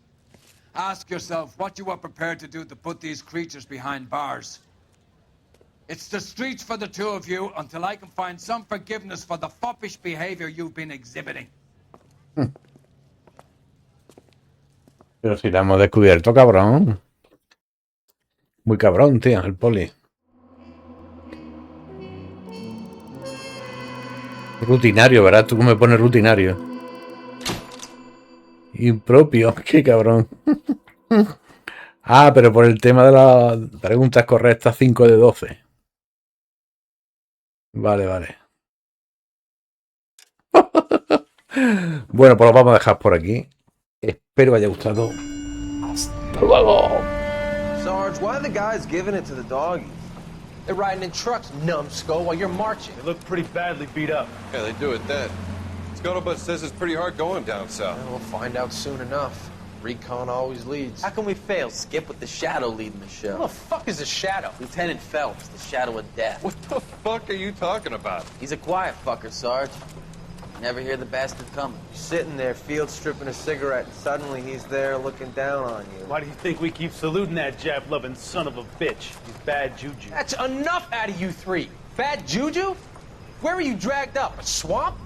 Ask yourself what you are prepared to do to put these creatures behind bars. It's the streets for the two of you until I can find some forgiveness for the foppish behavior you've been exhibiting. Pero si la hemos descubierto, cabrón. Muy cabrón, tío, el poli. Rutinario, ¿verdad? Tú me pones rutinario. Impropio, qué cabrón. Ah, pero por el tema de las preguntas correctas, 5 de 12. Vale, vale. Bueno, pues lo vamos a dejar por aquí. Espero que haya gustado. Hasta luego. Sarge, why are the guys giving it to the doggies? They're riding in trucks, numbskull, while you're marching. They look pretty badly beat up. Yeah, they do at that. Scuttlebutt says it's pretty hard going down south. Well, we'll find out soon enough. Recon always leads. How can we fail, Skip, with the Shadow leading the show? Who the fuck is the Shadow? Lieutenant Phelps, the Shadow of Death. What the fuck are you talking about? He's a quiet fucker, Sarge. Never hear the bastard coming. You're sitting there, field stripping a cigarette, and suddenly he's there looking down on you. Why do you think we keep saluting that Jap-loving son of a bitch? He's bad juju. That's enough out of you three. Bad juju? Where were you dragged up? A swamp?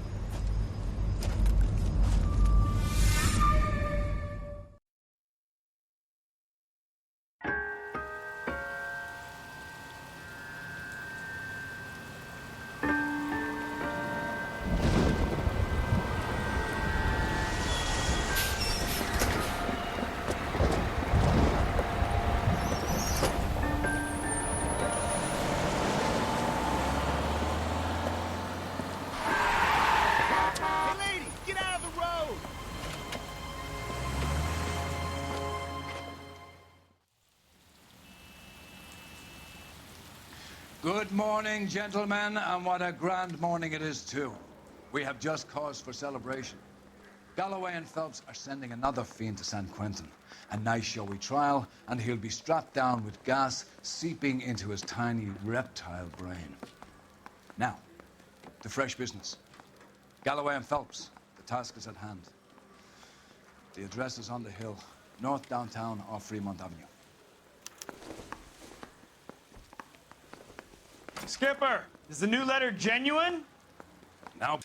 Good morning, gentlemen, and what a grand morning it is, too. We have just cause for celebration. Galloway and Phelps are sending another fiend to San Quentin. A nice showy trial, and he'll be strapped down with gas seeping into his tiny reptile brain. Now, to fresh business. Galloway and Phelps, the task is at hand. The address is on the hill, north downtown off Fremont Avenue. Skipper, is the new letter genuine? Now,